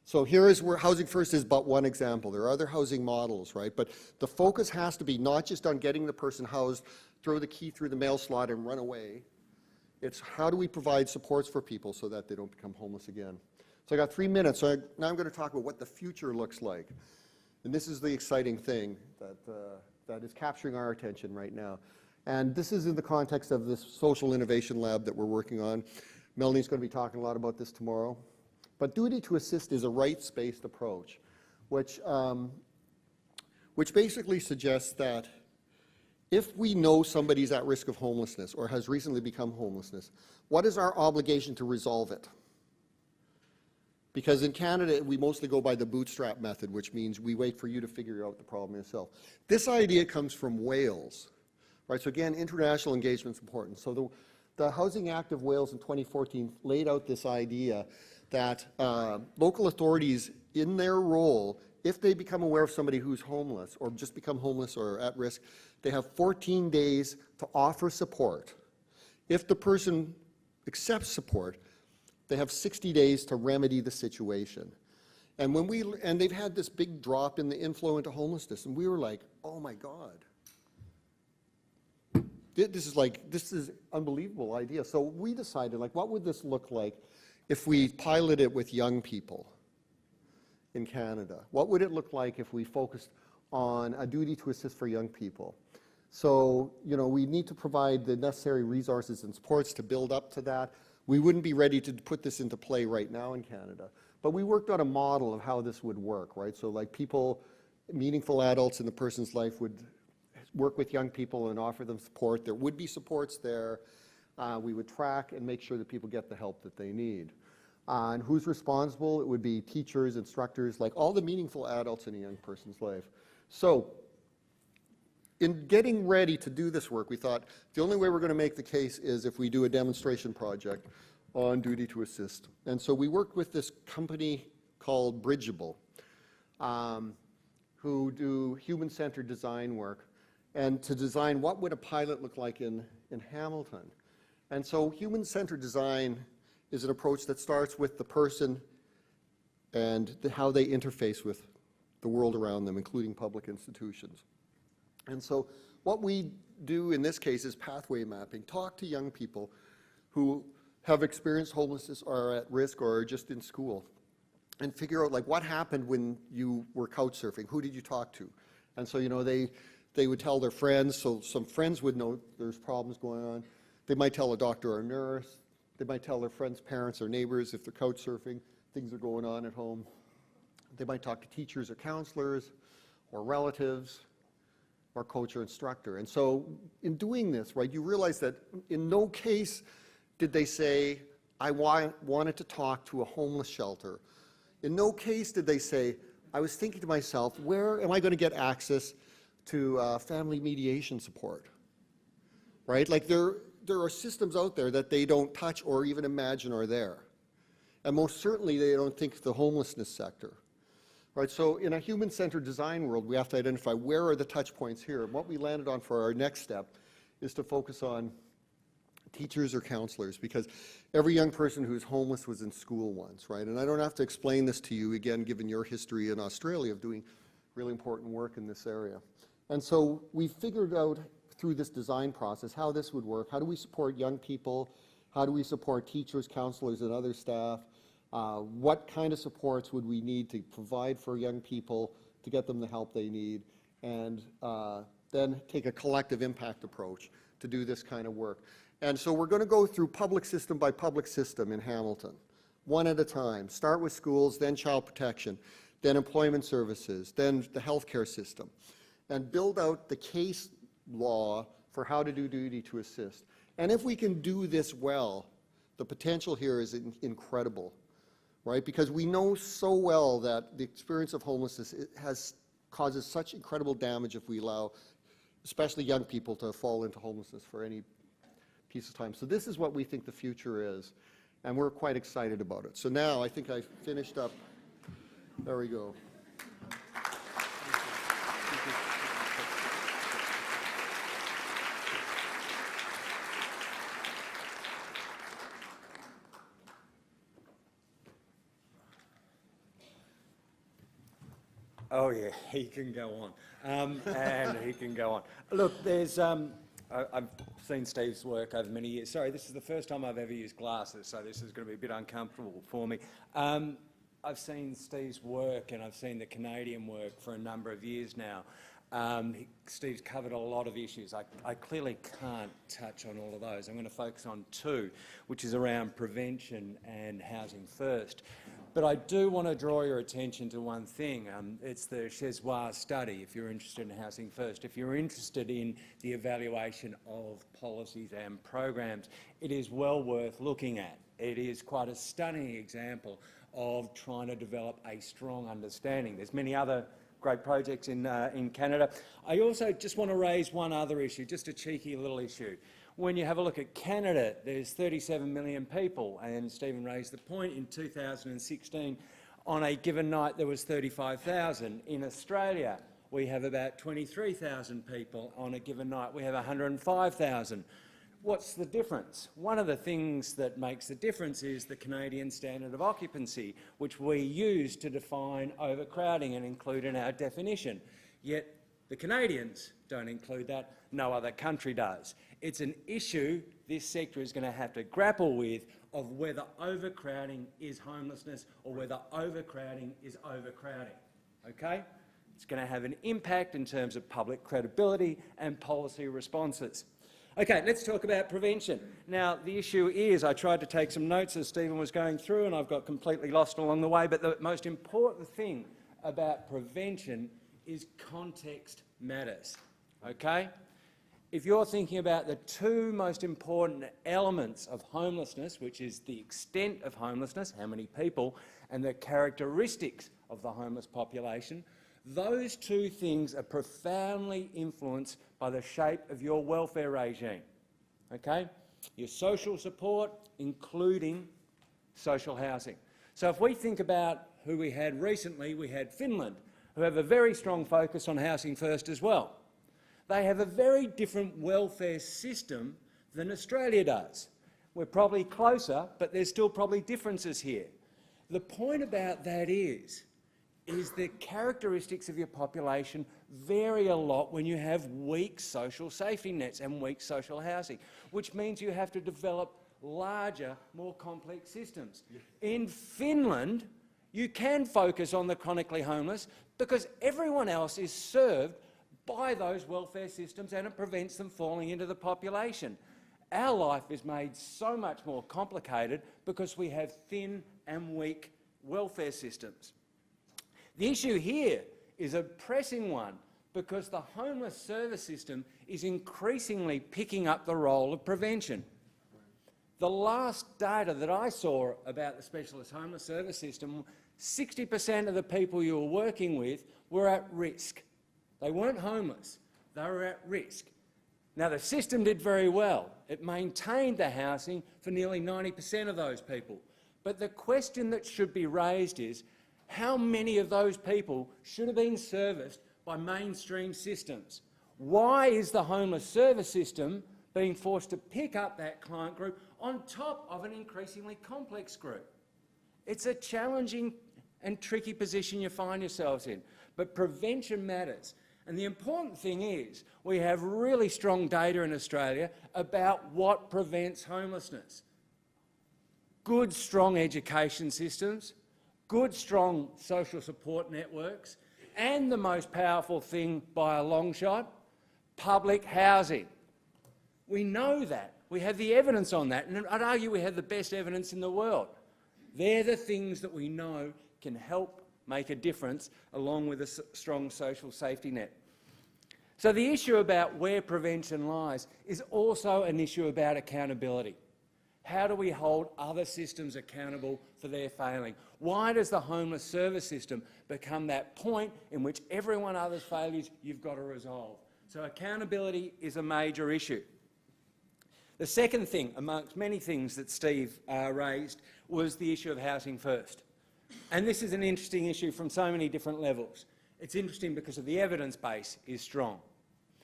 So here is where Housing First is but one example. There are other housing models, right? But the focus has to be not just on getting the person housed, throw the key through the mail slot and run away. It's how do we provide supports for people so that they don't become homeless again. So I got 3 minutes, so now I'm going to talk about what the future looks like. And this is the exciting thing that is capturing our attention right now. And this is in the context of this social innovation lab that we're working on. Melanie's going to be talking a lot about this tomorrow. But duty to assist is a rights-based approach, which basically suggests that if we know somebody's at risk of homelessness or has recently become homelessness, what is our obligation to resolve it? Because in Canada, we mostly go by the bootstrap method, which means we wait for you to figure out the problem yourself. This idea comes from Wales, right? So again, international engagement is important. So the Housing Act of Wales in 2014 laid out this idea that local authorities, in their role, if they become aware of somebody who's homeless or just become homeless or at risk, they have 14 days to offer support. If the person accepts support, they have 60 days to remedy the situation. And they've had this big drop in the inflow into homelessness, and we were like, oh my God. This is unbelievable idea. So we decided, like, what would this look like if we pilot it with young people in Canada? What would it look like if we focused on a duty to assist for young people? So, we need to provide the necessary resources and supports to build up to that. We wouldn't be ready to put this into play right now in Canada. But we worked on a model of how this would work, right? So like people, meaningful adults in the person's life would work with young people and offer them support. There would be supports there. We would track and make sure that people get the help that they need. And who's responsible? It would be teachers, instructors, like all the meaningful adults in a young person's life. So in getting ready to do this work, we thought the only way we're going to make the case is if we do a demonstration project on duty to assist. And so we worked with this company called Bridgeable, who do human-centered design work, and to design what would a pilot look like in Hamilton. And so human-centered design is an approach that starts with the person and how they interface with the world around them, including public institutions. And so what we do in this case is pathway mapping. Talk to young people who have experienced homelessness or are at risk or are just in school and figure out, like, what happened when you were couch surfing? Who did you talk to? And so, they would tell their friends, so some friends would know there's problems going on. They might tell a doctor or a nurse. They might tell their friends' parents or neighbors if they're couch surfing, things are going on at home. They might talk to teachers or counselors or relatives or coach or instructor. And so in doing this, right, you realize that in no case did they say, I wanted to talk to a homeless shelter. In no case did they say, I was thinking to myself, where am I going to get access to family mediation support? Right? Like there are systems out there that they don't touch or even imagine are there. And most certainly they don't think the homelessness sector. Right, so in a human-centered design world, we have to identify where are the touch points here. And what we landed on for our next step is to focus on teachers or counselors, because every young person who's homeless was in school once, right? And I don't have to explain this to you, again, given your history in Australia of doing really important work in this area. And so we figured out through this design process how this would work. How do we support young people? How do we support teachers, counselors, and other staff? What kind of supports would we need to provide for young people to get them the help they need, and then take a collective impact approach to do this kind of work. And so we're going to go through public system by public system in Hamilton, one at a time. Start with schools, then child protection, then employment services, then the healthcare system, and build out the case law for how to do duty to assist. And if we can do this well, the potential here is incredible. Right? Because we know so well that the experience of homelessness causes such incredible damage if we allow, especially young people, to fall into homelessness for any piece of time. So this is what we think the future is, and we're quite excited about it. So now I think I finished up. There we go. Oh yeah, he can go on, and he can go on. Look, there's, I've seen Steve's work over many years. Sorry, this is the first time I've ever used glasses, so this is going to be a bit uncomfortable for me. I've seen Steve's work and I've seen the Canadian work for a number of years now, Steve's covered a lot of issues. I clearly can't touch on all of those. I'm going to focus on two, which is around prevention and housing first. But I do want to draw your attention to one thing. It's the Chessoir study, if you're interested in housing first. If you're interested in the evaluation of policies and programs, it is well worth looking at. It is quite a stunning example of trying to develop a strong understanding. There's many other great projects in Canada. I also just want to raise one other issue, just a cheeky little issue. When you have a look at Canada, there's 37 million people, and Stephen raised the point, in 2016, on a given night there was 35,000. In Australia, we have about 23,000 people. On a given night, we have 105,000. What's the difference? One of the things that makes the difference is the Canadian standard of occupancy, which we use to define overcrowding and include in our definition. Yet the Canadians don't include that, no other country does. It's an issue this sector is going to have to grapple with, of whether overcrowding is homelessness or whether overcrowding is overcrowding, okay? It's going to have an impact in terms of public credibility and policy responses. Okay, let's talk about prevention. Now, the issue is, I tried to take some notes as Stephen was going through and I've got completely lost along the way, but the most important thing about prevention is context matters, okay? If you're thinking about the two most important elements of homelessness, which is the extent of homelessness, how many people, and the characteristics of the homeless population, those two things are profoundly influenced by the shape of your welfare regime, okay? Your social support, including social housing. So if we think about who we had recently, we had Finland, who have a very strong focus on housing first as well. They have a very different welfare system than Australia does. We're probably closer, but there's still probably differences here. The point about that is the characteristics of your population vary a lot when you have weak social safety nets and weak social housing, which means you have to develop larger, more complex systems. In Finland, you can focus on the chronically homeless because everyone else is served by those welfare systems and it prevents them falling into the population. Our life is made so much more complicated because we have thin and weak welfare systems. The issue here is a pressing one because the homeless service system is increasingly picking up the role of prevention. The last data that I saw about the specialist homeless service system, 60% of the people you were working with were at risk. They weren't homeless, they were at risk. Now, the system did very well. It maintained the housing for nearly 90% of those people. But the question that should be raised is, how many of those people should have been serviced by mainstream systems? Why is the homeless service system being forced to pick up that client group on top of an increasingly complex group? It's a challenging and tricky position you find yourselves in, but prevention matters. And the important thing is we have really strong data in Australia about what prevents homelessness. Good, strong education systems, good, strong social support networks, and the most powerful thing by a long shot, public housing. We know that. We have the evidence on that, and I'd argue we have the best evidence in the world. They're the things that we know can help make a difference along with a strong social safety net. So the issue about where prevention lies is also an issue about accountability. How do we hold other systems accountable for their failing? Why does the homeless service system become that point in which everyone else's failures you've got to resolve? So accountability is a major issue. The second thing, amongst many things that Steve raised, was the issue of housing first. And this is an interesting issue from so many different levels. It's interesting because of the evidence base is strong.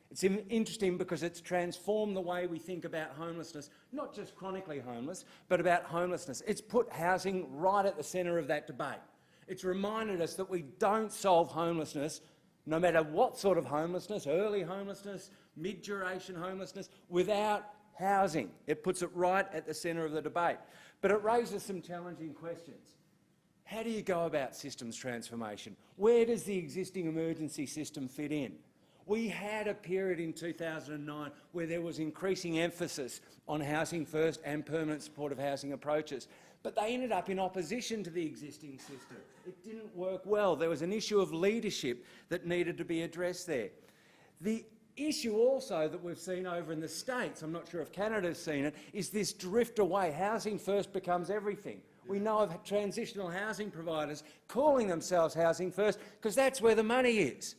It's interesting because it's transformed the way we think about homelessness, not just chronically homeless, but about homelessness. It's put housing right at the centre of that debate. It's reminded us that we don't solve homelessness, no matter what sort of homelessness, early homelessness, mid-duration homelessness, without housing. It puts it right at the centre of the debate. But it raises some challenging questions. How do you go about systems transformation? Where does the existing emergency system fit in? We had a period in 2009 where there was increasing emphasis on housing first and permanent supportive housing approaches, but they ended up in opposition to the existing system. It didn't work well. There was an issue of leadership that needed to be addressed there. The issue also that we've seen over in the States, I'm not sure if Canada's seen it, is this drift away. Housing first becomes everything. We know of transitional housing providers calling themselves housing first because that's where the money is.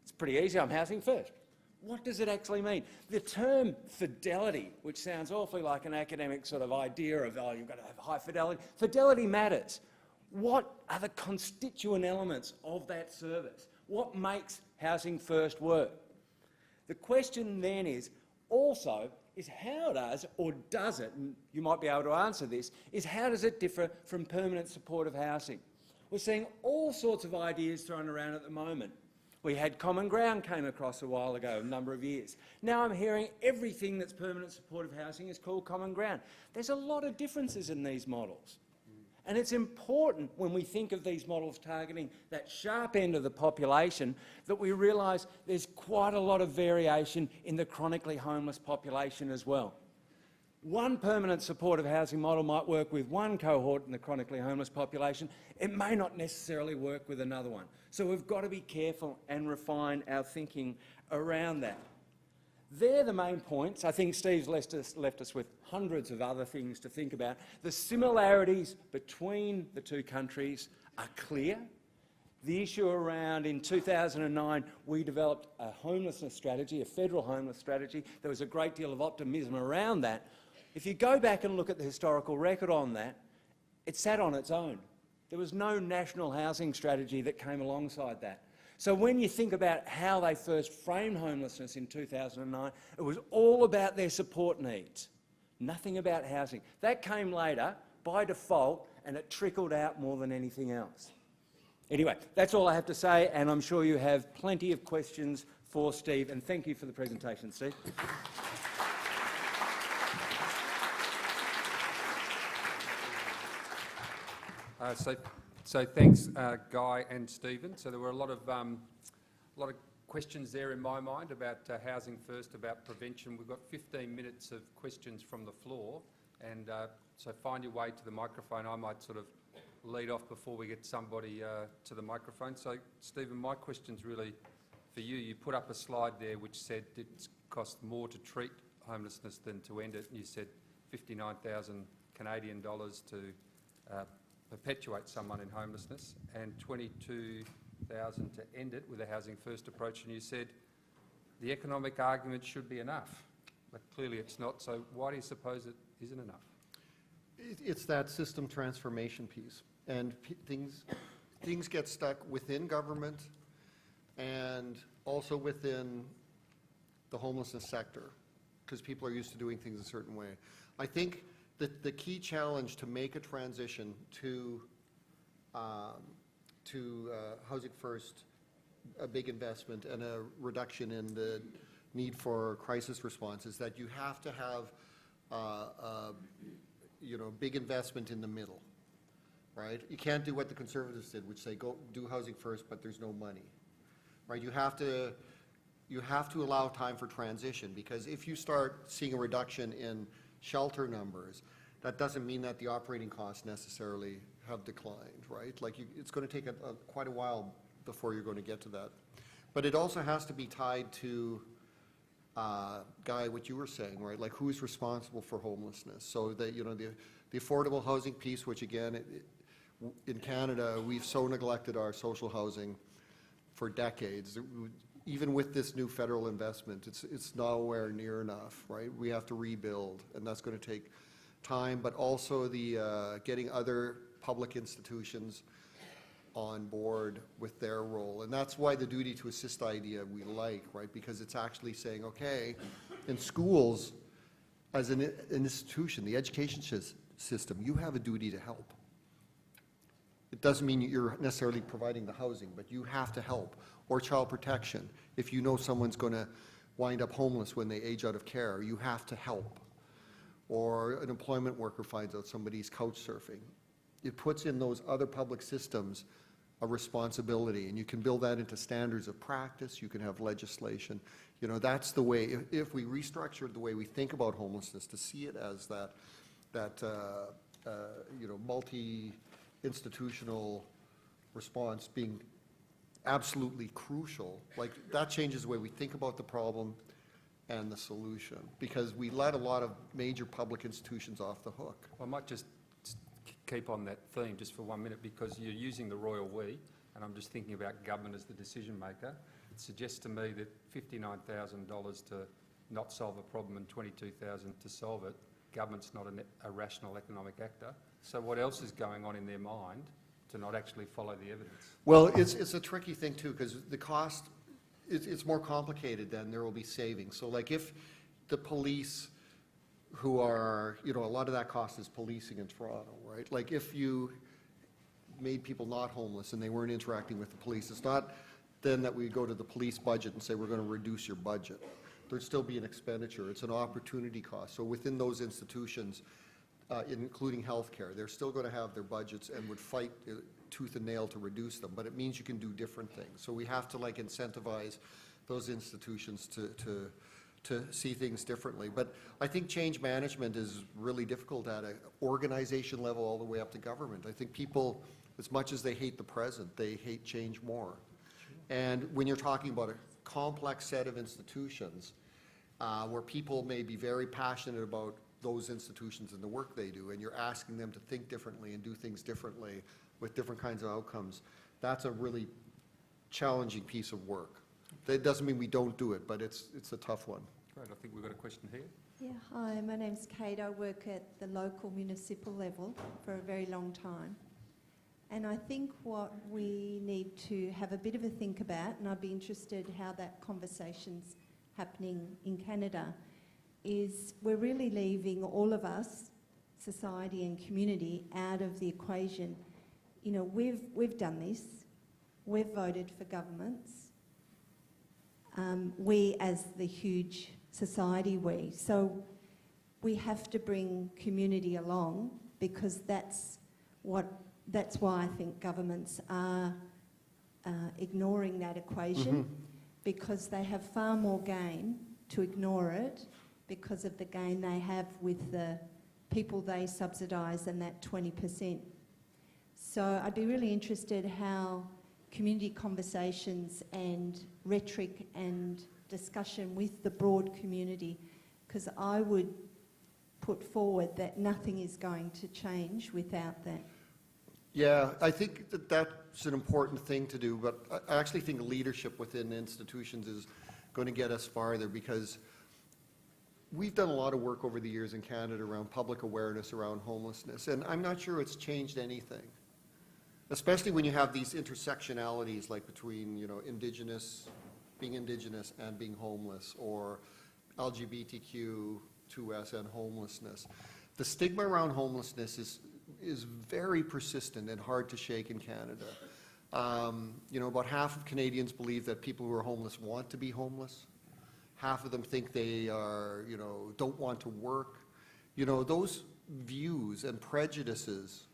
It's pretty easy, I'm housing first. What does it actually mean? The term fidelity, which sounds awfully like an academic sort of idea of, oh, you've got to have high fidelity. Fidelity matters. What are the constituent elements of that service? What makes housing first work? The question then is also how does, or does it, and you might be able to answer this, is how does it differ from permanent supportive housing? We're seeing all sorts of ideas thrown around at the moment. We had Common Ground came across a while ago, a number of years. Now I'm hearing everything that's permanent supportive housing is called Common Ground. There's a lot of differences in these models. And it's important when we think of these models targeting that sharp end of the population that we realise there's quite a lot of variation in the chronically homeless population as well. One permanent supportive housing model might work with one cohort in the chronically homeless population. It may not necessarily work with another one. So we've got to be careful and refine our thinking around that. They're the main points. I think Steve's left us with hundreds of other things to think about. The similarities between the two countries are clear. The issue around, in 2009, we developed a homelessness strategy, a federal homeless strategy. There was a great deal of optimism around that. If you go back and look at the historical record on that, it sat on its own. There was no national housing strategy that came alongside that. So when you think about how they first framed homelessness in 2009, it was all about their support needs, nothing about housing. That came later by default, and it trickled out more than anything else. Anyway, that's all I have to say, and I'm sure you have plenty of questions for Steve, and thank you for the presentation, Steve. So thanks, Guy and Stephen. So there were a lot of questions there in my mind about housing first, about prevention. We've got 15 minutes of questions from the floor, and so find your way to the microphone. I might sort of lead off before we get somebody to the microphone. So Stephen, my question's really for you. You put up a slide there which said it costs more to treat homelessness than to end it, and you said 59,000 Canadian dollars to perpetuate someone in homelessness and 22,000 to end it with a housing first approach, and you said the economic argument should be enough, but clearly it's not. So why do you suppose it isn't enough? It's that system transformation piece, and things get stuck within government and also within the homelessness sector because people are used to doing things a certain way. I think the key challenge to make a transition to housing first, a big investment and a reduction in the need for crisis response is that you have to have big investment in the middle, right? You can't do what the Conservatives did, which say go do housing first, but there's no money, right? You have to allow time for transition, because if you start seeing a reduction in shelter numbers, that doesn't mean that the operating costs necessarily have declined, right? Like it's going to take quite a while before you're going to get to that. But it also has to be tied to, Guy, what you were saying, right? Like who's responsible for homelessness? So that, the affordable housing piece, which again, in Canada, we've so neglected our social housing for decades. Even with this new federal investment, it's nowhere near enough, right? We have to rebuild, and that's going to take time, but also the getting other public institutions on board with their role. And that's why the duty to assist idea we like, right? Because it's actually saying, okay, in schools, as an institution, the education system, you have a duty to help. It doesn't mean you're necessarily providing the housing, but you have to help. Or child protection. If you know someone's going to wind up homeless when they age out of care, you have to help. Or an employment worker finds out somebody's couch surfing. It puts in those other public systems a responsibility, and you can build that into standards of practice. You can have legislation. You know, that's the way, if we restructured the way we think about homelessness to see it as that you know, multi-institutional response being absolutely crucial, like that changes the way we think about the problem and the solution, because we let a lot of major public institutions off the hook. I might just keep on that theme just for 1 minute, because you're using the royal we, and I'm just thinking about government as the decision maker. It suggests to me that $59,000 to not solve a problem and $22,000 to solve it, government's not a rational economic actor. So what else is going on in their mind to not actually follow the evidence? Well, it's a tricky thing too, because the cost, it's more complicated than there will be savings. So like if the police who are, you know, a lot of that cost is policing in Toronto, right? Like if you made people not homeless and they weren't interacting with the police, it's not then that we go to the police budget and say we're going to reduce your budget. There'd still be an expenditure. It's an opportunity cost. So within those institutions, including healthcare, they're still going to have their budgets and would fight tooth and nail to reduce them, but it means you can do different things. So we have to like incentivize those institutions to see things differently. But I think change management is really difficult at an organization level all the way up to government. I think people, as much as they hate the present, they hate change more. And when you're talking about a complex set of institutions where people may be very passionate about those institutions and the work they do, and you're asking them to think differently and do things differently with different kinds of outcomes, that's a really challenging piece of work. That doesn't mean we don't do it, but it's a tough one. Great, I think we've got a question here. Yeah, hi, my name's Kate. I work at the local municipal level for a very long time. And I think what we need to have a bit of a think about, and I'd be interested how that conversation's happening in Canada, is we're really leaving all of us, society and community, out of the equation. You know, we've done this. We've voted for governments. We as the huge society, so we have to bring community along, because that's why I think governments are ignoring that equation, because they have far more gain to ignore it because of the gain they have with the people they subsidise and that 20%. So I'd be really interested how community conversations and rhetoric and discussion with the broad community, because I would put forward that nothing is going to change without that. Yeah, I think that that's an important thing to do, but I actually think leadership within institutions is going to get us farther, because we've done a lot of work over the years in Canada around public awareness around homelessness, and I'm not sure it's changed anything, especially when you have these intersectionalities like between, you know, being Indigenous and being homeless, or LGBTQ2S and homelessness. The stigma around homelessness is very persistent and hard to shake in Canada. You know, about half of Canadians believe that people who are homeless want to be homeless. Half of them think they are, you know, don't want to work. You know, those views and prejudices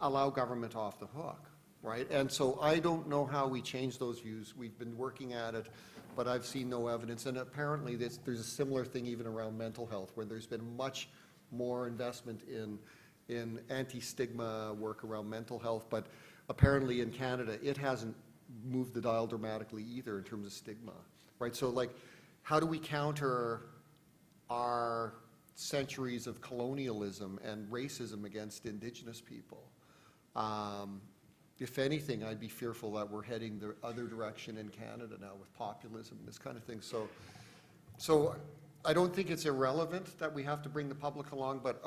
allow government off the hook, right? And so I don't know how we change those views. We've been working at it, but I've seen no evidence. And apparently there's a similar thing even around mental health, where there's been much more investment in anti-stigma work around mental health, but apparently in Canada it hasn't moved the dial dramatically either in terms of stigma, right? So like, how do we counter our centuries of colonialism and racism against Indigenous people? If anything, I'd be fearful that we're heading the other direction in Canada now with populism and this kind of thing. So I don't think it's irrelevant that we have to bring the public along, but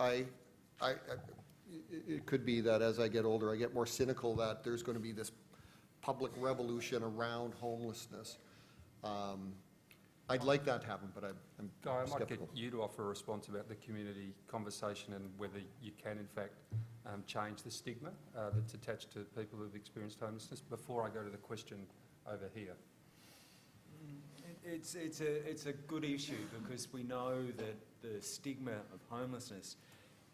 it could be that as I get older, I get more cynical that there's going to be this public revolution around homelessness. I'd like that to happen, but I'm I might skeptical. get you to offer a response about the community conversation and whether you can, in fact, change the stigma that's attached to people who've experienced homelessness, before I go to the question over here. It's a good issue, because we know that the stigma of homelessness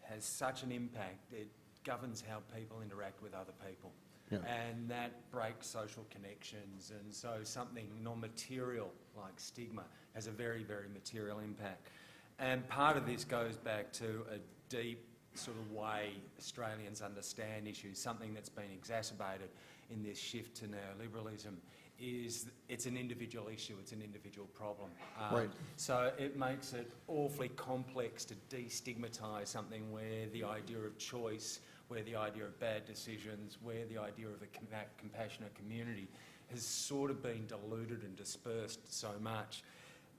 has such an impact. It governs how people interact with other people. and that breaks social connections, and so something non-material like stigma has a very, very material impact. And part of this goes back to a deep sort of way Australians understand issues. Something that's been exacerbated in this shift to neoliberalism is it's an individual issue, it's an individual problem. Right. So it makes it awfully complex to destigmatise something where the idea of choice, where the idea of bad decisions, where the idea of a compassionate community has sort of been diluted and dispersed so much.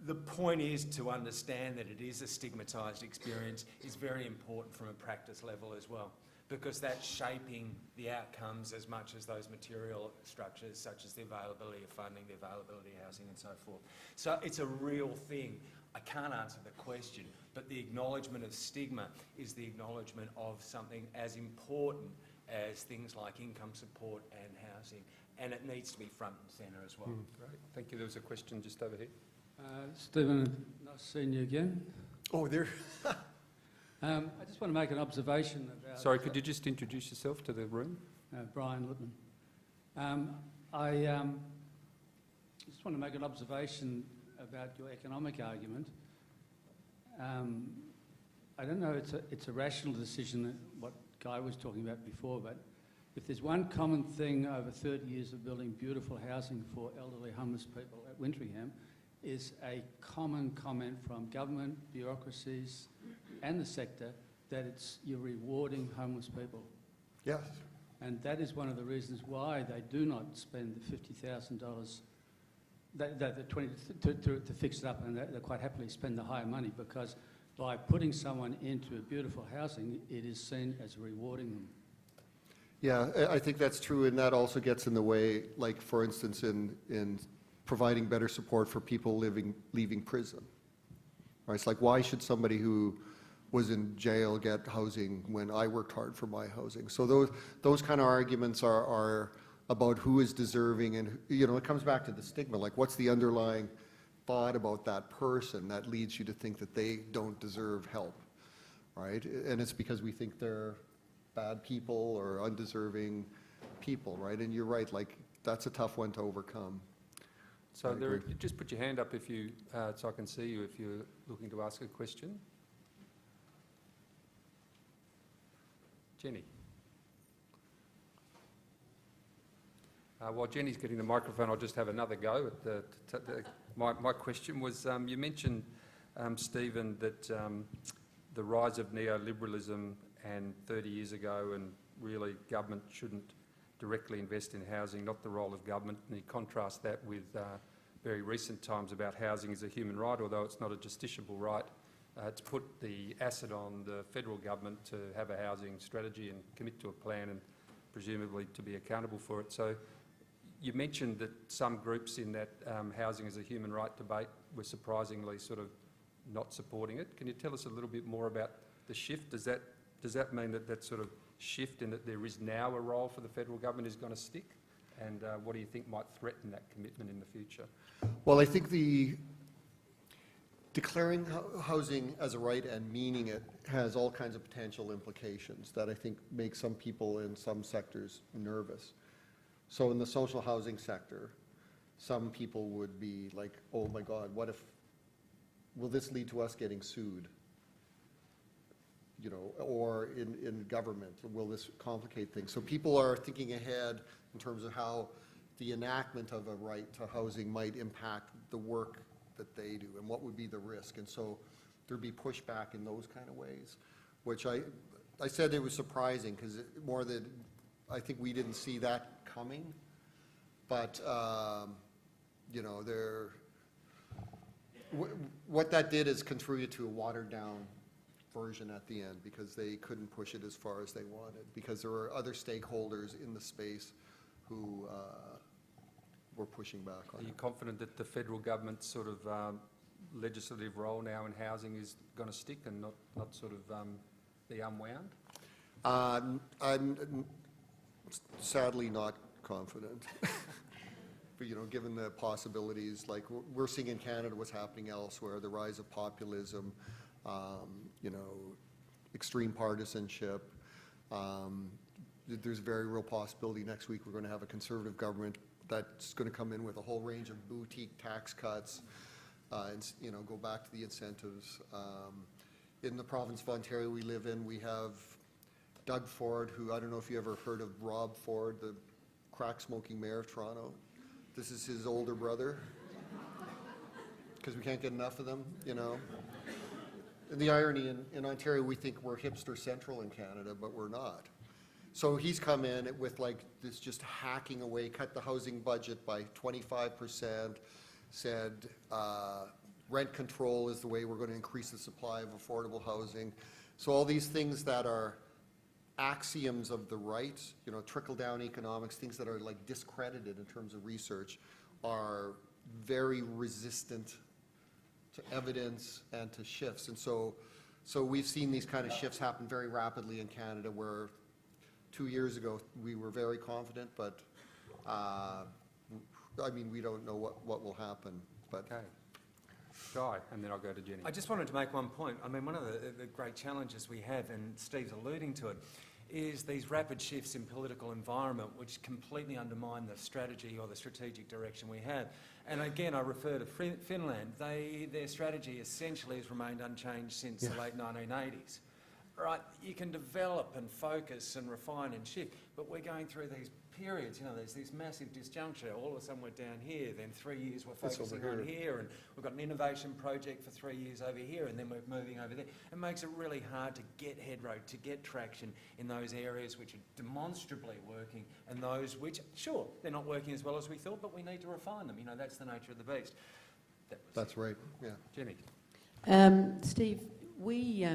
The point is to understand that it is a stigmatised experience is very important from a practice level as well, because that's shaping the outcomes as much as those material structures such as the availability of funding, the availability of housing and so forth. So it's a real thing. I can't answer the question, but the acknowledgement of stigma is the acknowledgement of something as important as things like income support and housing, and it needs to be front and centre as well. Great, thank you. There was a question just over here. Stephen, nice seeing you again. Oh, there. I just want to make an observation about... Sorry, could you just introduce yourself to the room? Brian Littman. I just want to make an observation about your economic argument. I don't know, it's a rational decision, what Guy was talking about before, but if there's one common thing over 30 years of building beautiful housing for elderly homeless people at Wintringham, is a common comment from government, bureaucracies and the sector that you're rewarding homeless people. Yes. And that is one of the reasons why they do not spend the $50,000 to fix it up, and they quite happily spend the higher money, because by putting someone into a beautiful housing, it is seen as rewarding them. Yeah, I think that's true, and that also gets in the way, like, for instance, in providing better support for people leaving prison. Right? It's like, why should somebody who was in jail get housing when I worked hard for my housing? So those kind of arguments are about who is deserving, and, you know, it comes back to the stigma, like what's the underlying thought about that person that leads you to think that they don't deserve help, right? And it's because we think they're bad people or undeserving people, right? And you're right, like, that's a tough one to overcome. So just put your hand up if you, so I can see you if you're looking to ask a question. Jenny. While Jenny's getting the microphone, I'll just have another go at my question was, you mentioned, Stephen, that the rise of neoliberalism and 30 years ago, and really government shouldn't directly invest in housing, not the role of government, and you contrast that with very recent times about housing as a human right, although it's not a justiciable right. It's put the asset on the federal government to have a housing strategy and commit to a plan and presumably to be accountable for it. So you mentioned that some groups in that housing as a human right debate were surprisingly sort of not supporting it. Can you tell us a little bit more about the shift? Does that mean that that sort of shift in that there is now a role for the federal government is going to stick? And what do you think might threaten that commitment in the future? Well, I think the declaring housing as a right and meaning it has all kinds of potential implications that I think make some people in some sectors nervous. So in the social housing sector, some people would be like, oh my God, will this lead to us getting sued? You know, or in government, will this complicate things? So people are thinking ahead in terms of how the enactment of a right to housing might impact the work that they do and what would be the risk. And so there'd be pushback in those kind of ways, which I said it was surprising because more that I think we didn't see that coming. But, you know, what that did is contribute to a watered down version at the end because they couldn't push it as far as they wanted because there were other stakeholders in the space who were pushing back on it. Are you confident that the federal government's sort of legislative role now in housing is going to stick and not sort of be unwound? I'm sadly not confident. But, you know, given the possibilities, like we're seeing in Canada what's happening elsewhere, the rise of populism, you know, extreme partisanship, there's a very real possibility next week we're going to have a Conservative government that's going to come in with a whole range of boutique tax cuts, and go back to the incentives. In the province of Ontario we live in, we have Doug Ford, who, I don't know if you ever heard of Rob Ford, the crack-smoking mayor of Toronto. This is his older brother, because we can't get enough of them, And the irony, in Ontario, we think we're hipster central in Canada, but we're not. So he's come in with like this just hacking away, cut the housing budget by 25%, said rent control is the way we're going to increase the supply of affordable housing. So all these things that are axioms of the right, trickle-down economics, things that are like discredited in terms of research, are very resistant to evidence and to shifts. And so we've seen these kind of shifts happen very rapidly in Canada, where 2 years ago we were very confident, but we don't know what will happen. But okay. Guy, and then I'll go to Jenny. I just wanted to make one point. One of the great challenges we have, and Steve's alluding to it, is these rapid shifts in political environment which completely undermine the strategy or the strategic direction we have. And again, I refer to Finland. Their strategy essentially has remained unchanged since the late 1980s. Right, you can develop and focus and refine and shift, but we're going through these periods, there's this massive disjuncture. All of a sudden we're down here, then 3 years we're focusing on here, and we've got an innovation project for 3 years over here, and then we're moving over there. It makes it really hard to get headroad, to get traction in those areas which are demonstrably working, and those which, sure, they're not working as well as we thought, but we need to refine them. That's the nature of the beast. That's right, yeah. Jenny. Steve, we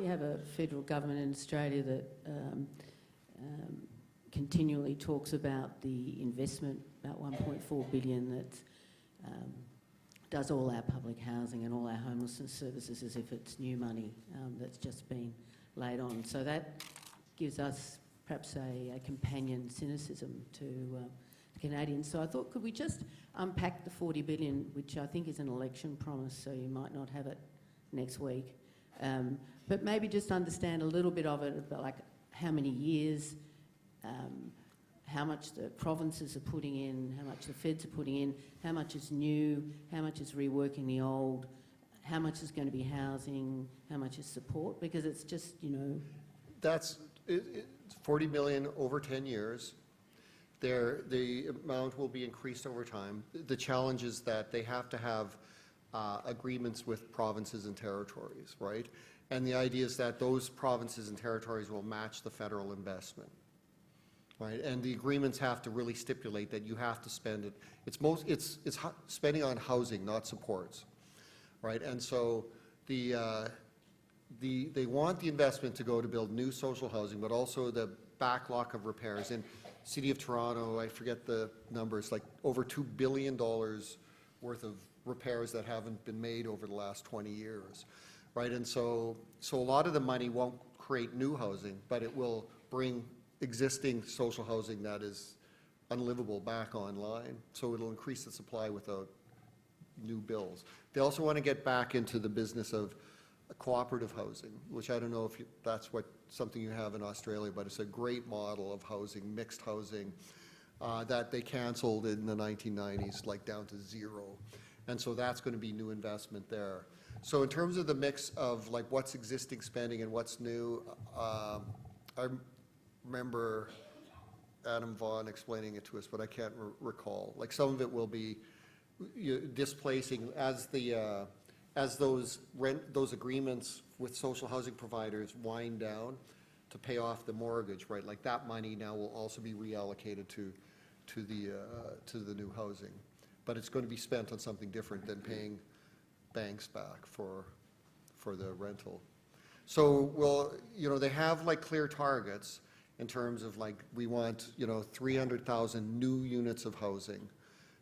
have a federal government in Australia that continually talks about the investment, about $1.4 billion, that does all our public housing and all our homelessness services as if it's new money that's just been laid on. So that gives us perhaps a companion cynicism to Canadians. So I thought, could we just unpack the $40 billion, which I think is an election promise, so you might not have it next week. But maybe just understand a little bit of it, about like how many years, how much the provinces are putting in, how much the feds are putting in, how much is new, how much is reworking the old, how much is going to be housing, how much is support, because it's just, That's it's 40 million over 10 years. The amount will be increased over time. The challenge is that they have to have agreements with provinces and territories, right? And the idea is that those provinces and territories will match the federal investment, right? And the agreements have to really stipulate that you have to spend it. It's spending on housing, not supports, right? And so they want the investment to go to build new social housing, but also the backlog of repairs. In City of Toronto, I forget the numbers, like over $2 billion worth of repairs that haven't been made over the last 20 years, right? And so a lot of the money won't create new housing, but it will bring existing social housing that is unlivable back online. So it'll increase the supply without new bills. They also want to get back into the business of cooperative housing, which I don't know if that's something you have in Australia, but it's a great model of housing, mixed housing, that they canceled in the 1990s, like down to zero. And so that's going to be new investment there. So in terms of the mix of like what's existing spending and what's new, I remember Adam Vaughan explaining it to us, but I can't recall. Like some of it will be displacing as those agreements with social housing providers wind down to pay off the mortgage, right? Like that money now will also be reallocated to the new housing. But it's going to be spent on something different than paying banks back for the rental. So, well, they have like clear targets in terms of like, we want, 300,000 new units of housing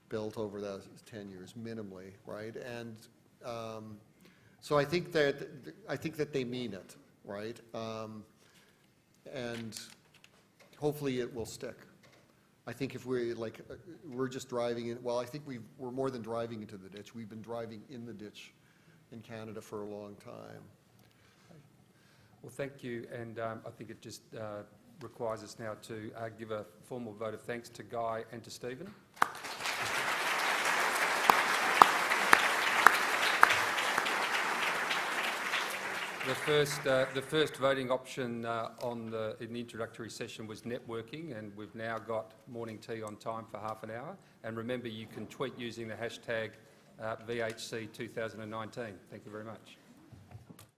built over the 10 years minimally, right? And so I think that they mean it, right? And hopefully it will stick. I think if we're just driving in, well, I think we're more than driving into the ditch. We've been driving in the ditch in Canada for a long time. Well, thank you, and I think it just requires us now to give a formal vote of thanks to Guy and to Stephen. The first voting option in the introductory session was networking, and we've now got morning tea on time for half an hour. And remember, you can tweet using the hashtag VHC2019. Thank you very much.